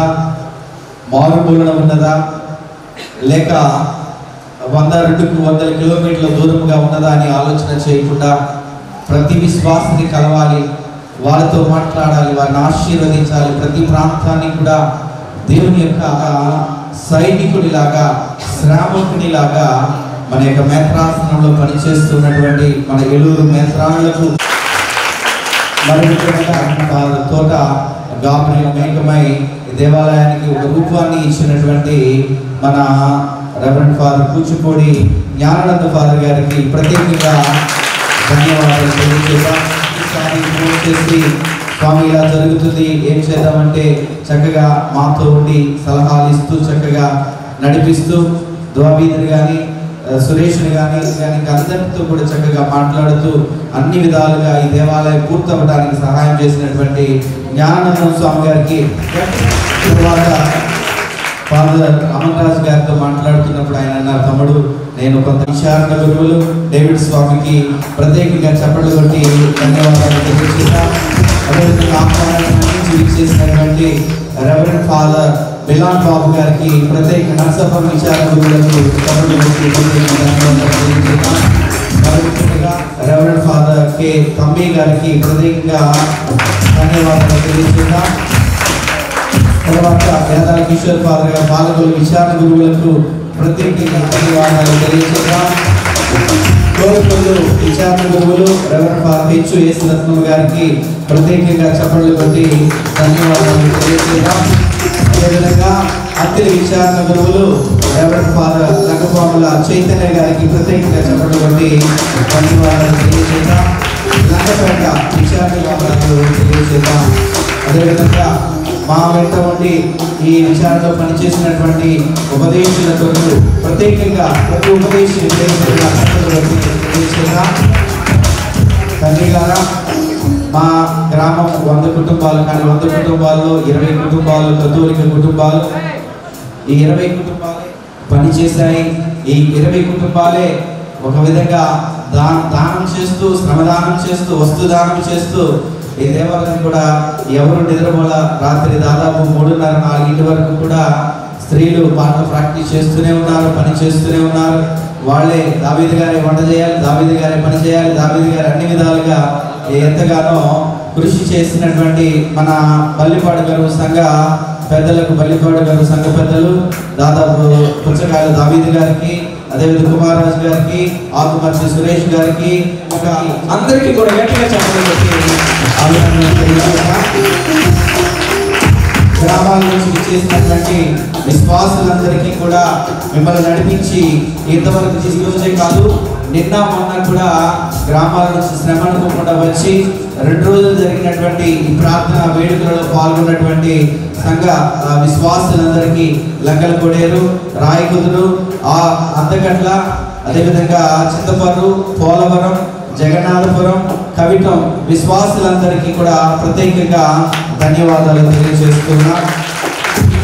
మారుమూలన ఉన్నదా, లేక 100-200 కిలోమీటర్ల దూరంగా ఉన్నదా అని ఆలోచన చేయకుండా ప్రతి విశ్వాసిని కలవాలి, వారితో మాట్లాడాలి, వారిని ఆశీర్వదించాలి. ప్రతి ప్రాంతాన్ని కూడా దేవుని యొక్క సైనికుడిలాగా, శ్రామకుడిలాగా మన యొక్క మేత్రాసనంలో పనిచేస్తున్నటువంటి మన ఏలూరు మేత్రాలకు మరి తోట గాబ్రియల్ మేకమై దేవాలయానికి ఒక రూపాన్ని ఇచ్చినటువంటి మన reverend father Kuchipudi Gnanananda father గారికి ప్రత్యేకంగా ధన్యవాదాలు తెలియజేద్దాం. చేసి స్వామి ఇలా జరుగుతుంది, ఏం చేద్దామంటే చక్కగా మాతో ఉండి సలహాలు ఇస్తూ, చక్కగా నడిపిస్తూ, ద్వాబీదుని కానీ సురేష్ని కానీ అందరితో కూడా చక్కగా మాట్లాడుతూ అన్ని విధాలుగా ఈ దేవాలయం పూర్తవడానికి సహాయం చేసినటువంటి జ్ఞానానంద స్వామి గారికి, తర్వాత ఫాదర్ అమన్ రాజు గారితో మాట్లాడుతున్నప్పుడు ఆయన అన్నారు, తమ్ముడు నేను కొంత విచారణ గురువులు డేవిడ్ స్వామికి ప్రత్యేకంగా చప్పట్లు కొట్టి ధన్యవాదాలు తెలియజేస్తాను. అదేవిధంగా చేసినటువంటి రెవరెండ్ ఫాదర్ బిలాన్ బాబు గారికి ప్రత్యేక నర్సప్ప విచారణ గురువులకు చప్పట్లు కొట్టి ధన్యవాదాలు తెలియజేస్తాను. ముఖ్యంగా రెవరెండ్ ఫాదర్ కె తమ్మి గారికి ప్రత్యేకంగా ధన్యవాదాలు తెలియజేస్తాం. తర్వాత వేదాల కిషోర్ ఫాదర్ గారు, పాలకులు విచారణ గురువులకు ప్రత్యేకంగా ధన్యవాదాలు తెలియజేద్దాం. కోరుకొల్లు విచారణ గురువులు రెవరెండ్ ఫాదర్ హెచ్ రత్నం గారికి ప్రత్యేకంగా చప్పట్లు కొట్టి ధన్యవాదాలు తెలియజేద్దాం. అదేవిధంగా అత్తిలి విచారణ గురువులు రెవరెండ్ ఫాదర్ లంగపాముల చైతన్య గారికి ప్రత్యేకంగా చప్పట్లు కొట్టి ధన్యవాదాలు తెలియజేద్దాం. లంగపేట విచారణ తెలియజేద్దాం. అదేవిధంగా మా వెంట ఉండి ఈ విచారణలో పనిచేసినటువంటి ఉపదేశాలకు ప్రత్యేకంగా ప్రతి ఉపదేశం తండ్రి గారా, మా గ్రామం 100 కుటుంబాలు, కానీ 100 కుటుంబాల్లో 20 కుటుంబాలు కథోలిక కుటుంబాలు. ఈ 20 కుటుంబాలే పనిచేశాయి. ఈ 20 కుటుంబాలే ఒక విధంగా దానం చేస్తూ, శ్రమదానం చేస్తూ, వస్తుదానం చేస్తూ ఈ దేవాలయం కూడా ఎవరు నిద్రపోల రాత్రి దాదాపు 3:30-4 వరకు కూడా స్త్రీలు పాటలు ప్రాక్టీస్ చేస్తూనే ఉన్నారు, పని చేస్తూనే ఉన్నారు. వాళ్ళే దావీదు గారి వంట చేయాలి, దావీదు గారి పని చేయాలి, దావీదు గారి అన్ని విధాలుగా ఎంతగానో కృషి చేసినటువంటి మన బల్లిపాడు గారు సంఘ పెద్దలకు, బల్లిపాడు గారు సంఘ పెద్దలు దాదాపు పుచ్చకాయల దావీదు గారికి, అదేవిధంగా కుమారరాజు గారికి, ఆకుమర్చి సురేష్ గారికి, అందరికీ కూడా గట్టిగా చెప్పడం గ్రామాల నుంచి చేసినటువంటి విశ్వాసులందరికీ కూడా మిమ్మల్ని నడిపించి ఇంతవరకు తీసుకొచ్చే కాదు, నిన్న మొన్న కూడా గ్రామాల నుంచి శ్రమ అనుకోకుండా వచ్చి 2 రోజులు జరిగినటువంటి ఈ ప్రార్థన వేడుకలలో పాల్గొన్నటువంటి సంఘ విశ్వాసులందరికీ లంగల కొడేరు, రాయకుదురు, అద్దగట్ల, అదేవిధంగా చింతపర్రు, పోలవరం, జగన్నాథపురం, కవిటం విశ్వాసులందరికీ కూడా ప్రత్యేకంగా ధన్యవాదాలు తెలియజేస్తున్నా.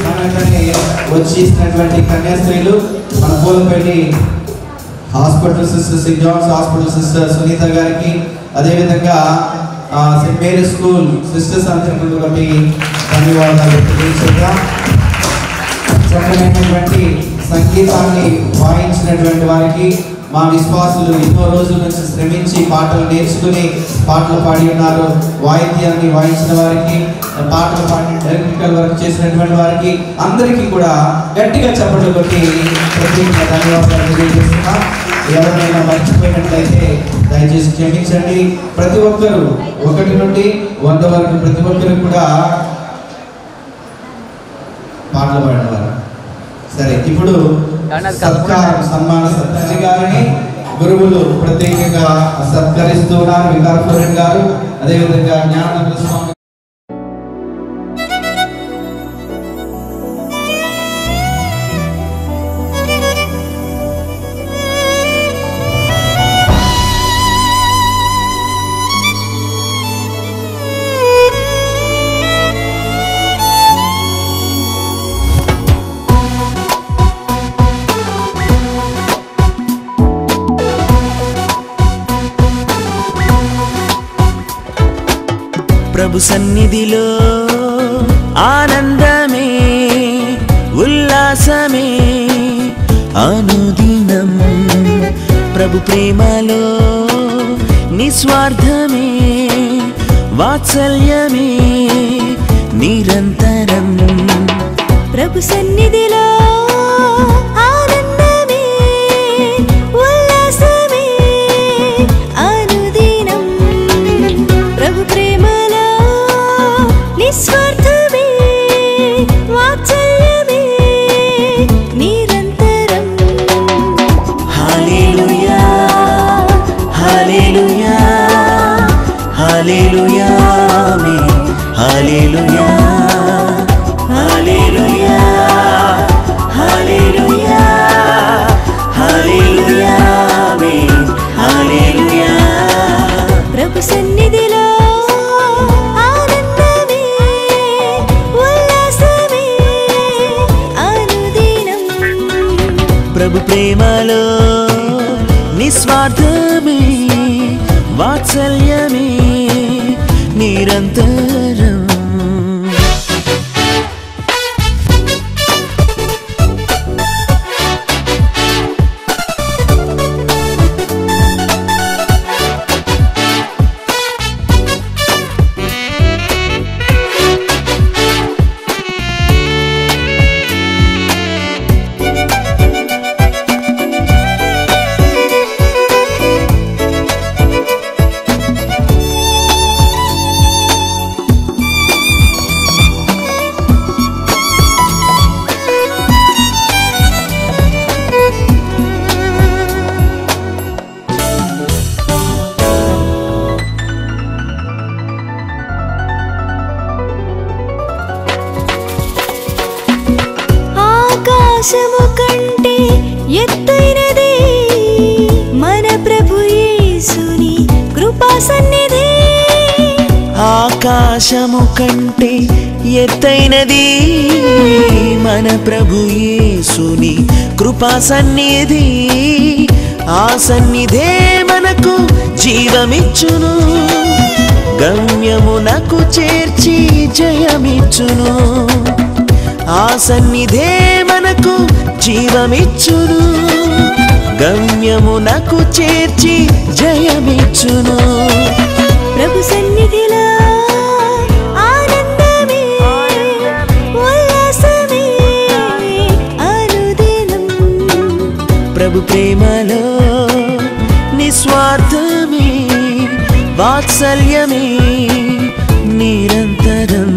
మనకనే వచ్చేసినటువంటి కన్యాస్త్రీలు మన Poolapalli hospital sister, saint John's hospital sister Sunitha గారికి, అదేవిధంగా సెయింట్ మేరీ స్కూల్ సిస్టర్స్ అందరికీ ఒకటి ధన్యవాదాలు తెలియజేద్దాం. చక్కనైనటువంటి సంగీతాన్ని వాయించినటువంటి వారికి, మా విశ్వాసులు ఎన్నో రోజుల నుంచి శ్రమించి పాటలు నేర్చుకుని పాటలు పాడి ఉన్నారు. వాయిద్యాన్ని వాయించిన వారికి, పాటలు పాడి ఎలక్ట్రికల్ వర్క్ చేసినటువంటి వారికి అందరికీ కూడా గట్టిగా చప్పట్లు కొట్టి ప్రత్యేకంగా ధన్యవాదాలు తెలియజేస్తున్నాం. ఎవరైనా మర్చిపోయినట్లయితే దయచేసి క్షమించండి. ప్రతి ఒక్కరూ 1 నుండి 100 వరకు ప్రతి ఒక్కరు కూడా పాటలు పాడినవారు. సరే, ఇప్పుడు సత్కారం సన్మాన సత్యాన్ని గారిని గురువులు ప్రత్యేకంగా సత్కరిస్తున్నారు. వికారపురెడ్డి గారు, అదేవిధంగా జ్ఞానానంద స్వామి. ప్రభు సన్నిధిలో ఆనందమే, ఉల్లాసమే అనుదినం. ప్రభు ప్రేమలో నిస్వార్థమే, వాత్సల్యమే నిరంతరం. ప్రభు సన్నిధిలో ఆనందమే, ఉల్లాసమే అనుదినం. ప్రభు ప్రేమలో నిస్వార్థమే, వాత్సల్యమే నిరంతరం. హల్లెలూయా, హల్లెలూయా, హల్లెలూయా, ఆమేన్. హల్లెలూయా, హల్లెలూయా, హల్లెలూయా, హల్లెలూయా, ఆమేన్. హల్లెలూయా. ప్రభు సన్నిధిలో ఆనందమే, ఉల్లాసమే అనుదినం. ప్రభు ప్రేమలో నిస్వార్థమే, వాత్సల్యమే నిరంతరం. ఆకాశము కంటే ఎత్తైనది మన ప్రభు యేసుని కృపా సన్నిధి. ఆకాశము కంటే ఎత్తైనది మన ప్రభు యేసుని కృపా సన్నిధి. ఆ సన్నిధే మనకు జీవమిచ్చును, గమ్యమునకు చేర్చి జయమిచ్చును. ఆ సన్నిధే మనకు జీవమిచ్చును, గమ్యమునకు చేర్చి జయమిచ్చును. ప్రభు సన్నిధిలో ఆనందమే, ఉల్లాసమే అనుదినం. ప్రభు ప్రేమలో నిస్వార్థమే, వాత్సల్యమే నిరంతరం.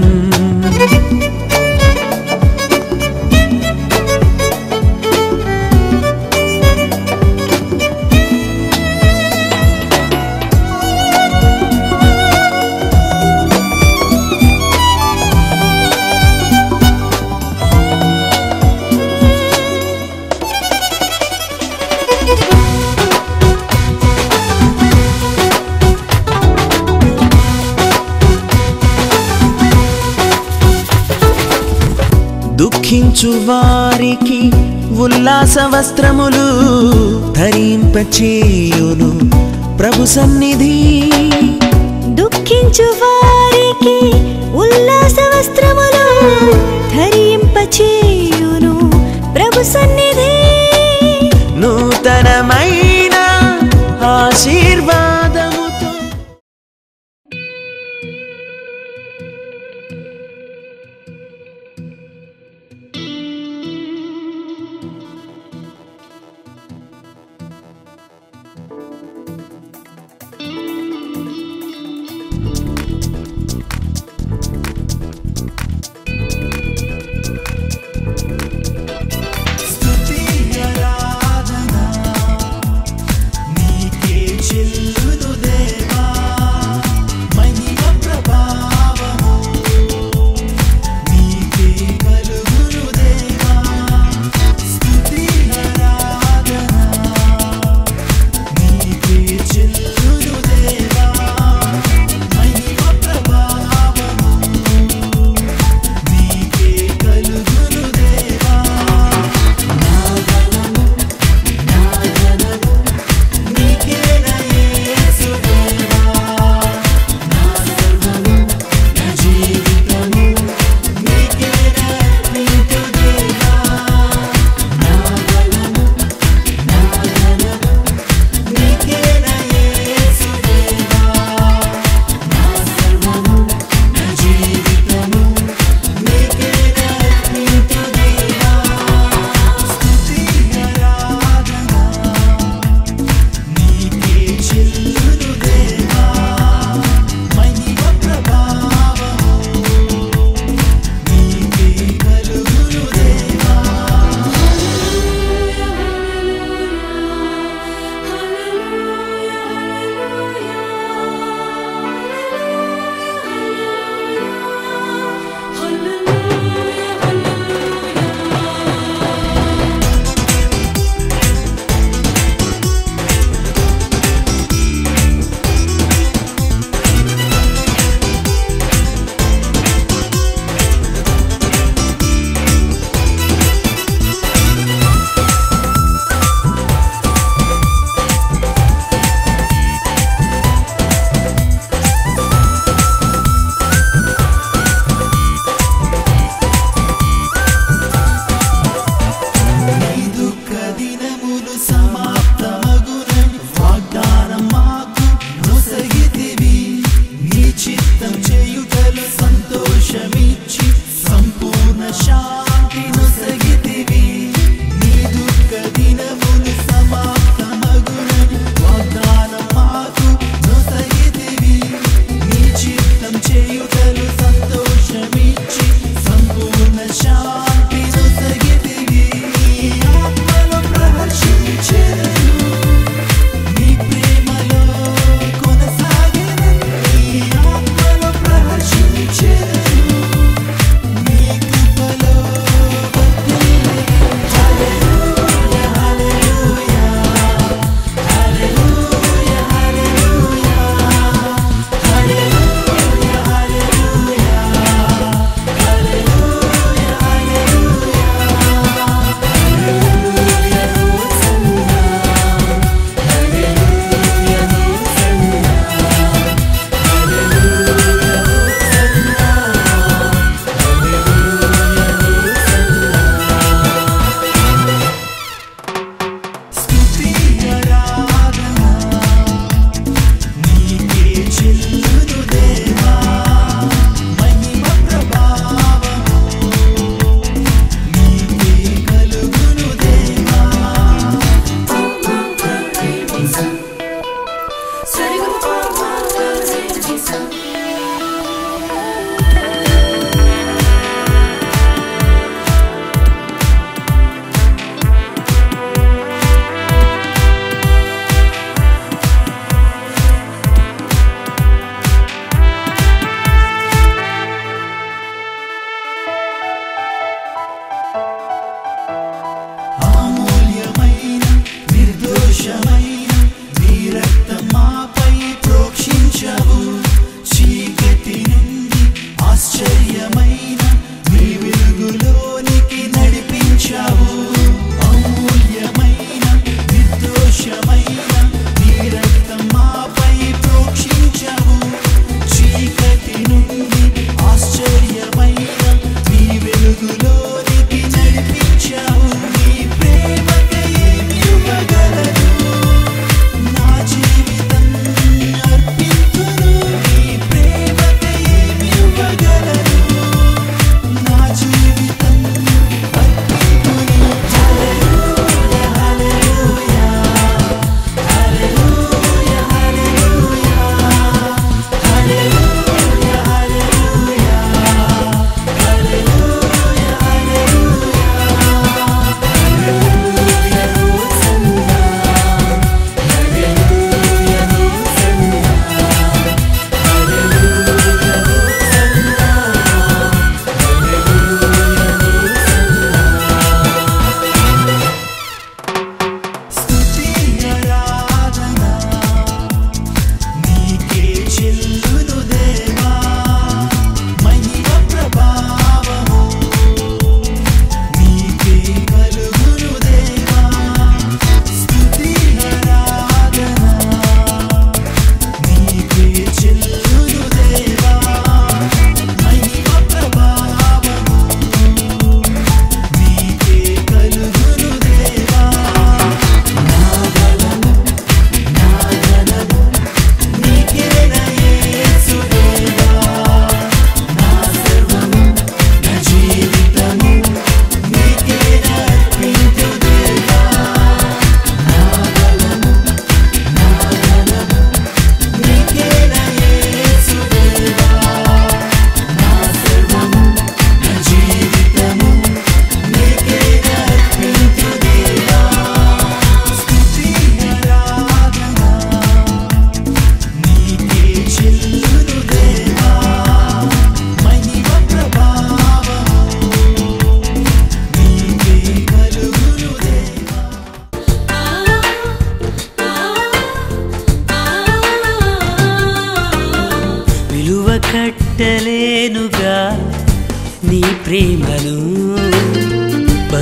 దుఃఖించు వారికి ఉల్లాస వస్త్రములు ధరింపచేయును ప్రభు సన్నిధి. దుఃఖించు వారికి ఉల్లాస వస్త్రములు ధరింపచేయును ప్రభు సన్నిధి. నూతనమైన ఆశీర్వాదముతో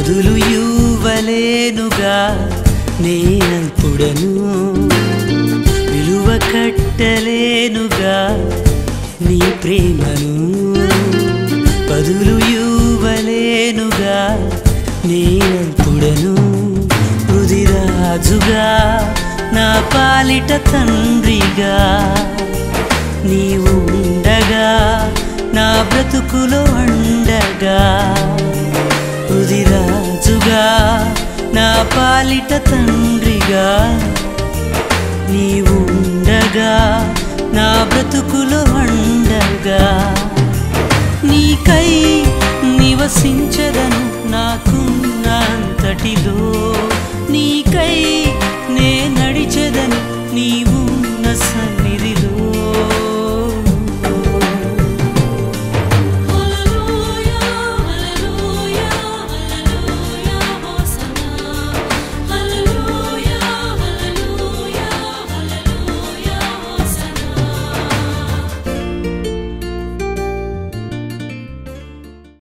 బదులు ఇవ్వలేనుగా నేనల్పుడను, విలువ కట్టలేనుగా నీ ప్రేమను. బదులు ఇవ్వలేనుగా నేనల్పుడను, హృదిరాజుగా నా పాలిట తండ్రిగా నీవు ఉండగా నా బ్రతుకులో అండగా. హృదిరాజుగా నా పాలిట తండ్రిగా నీవు ఉండగా నా బ్రతుకులో అండగా. నీకై నివసించ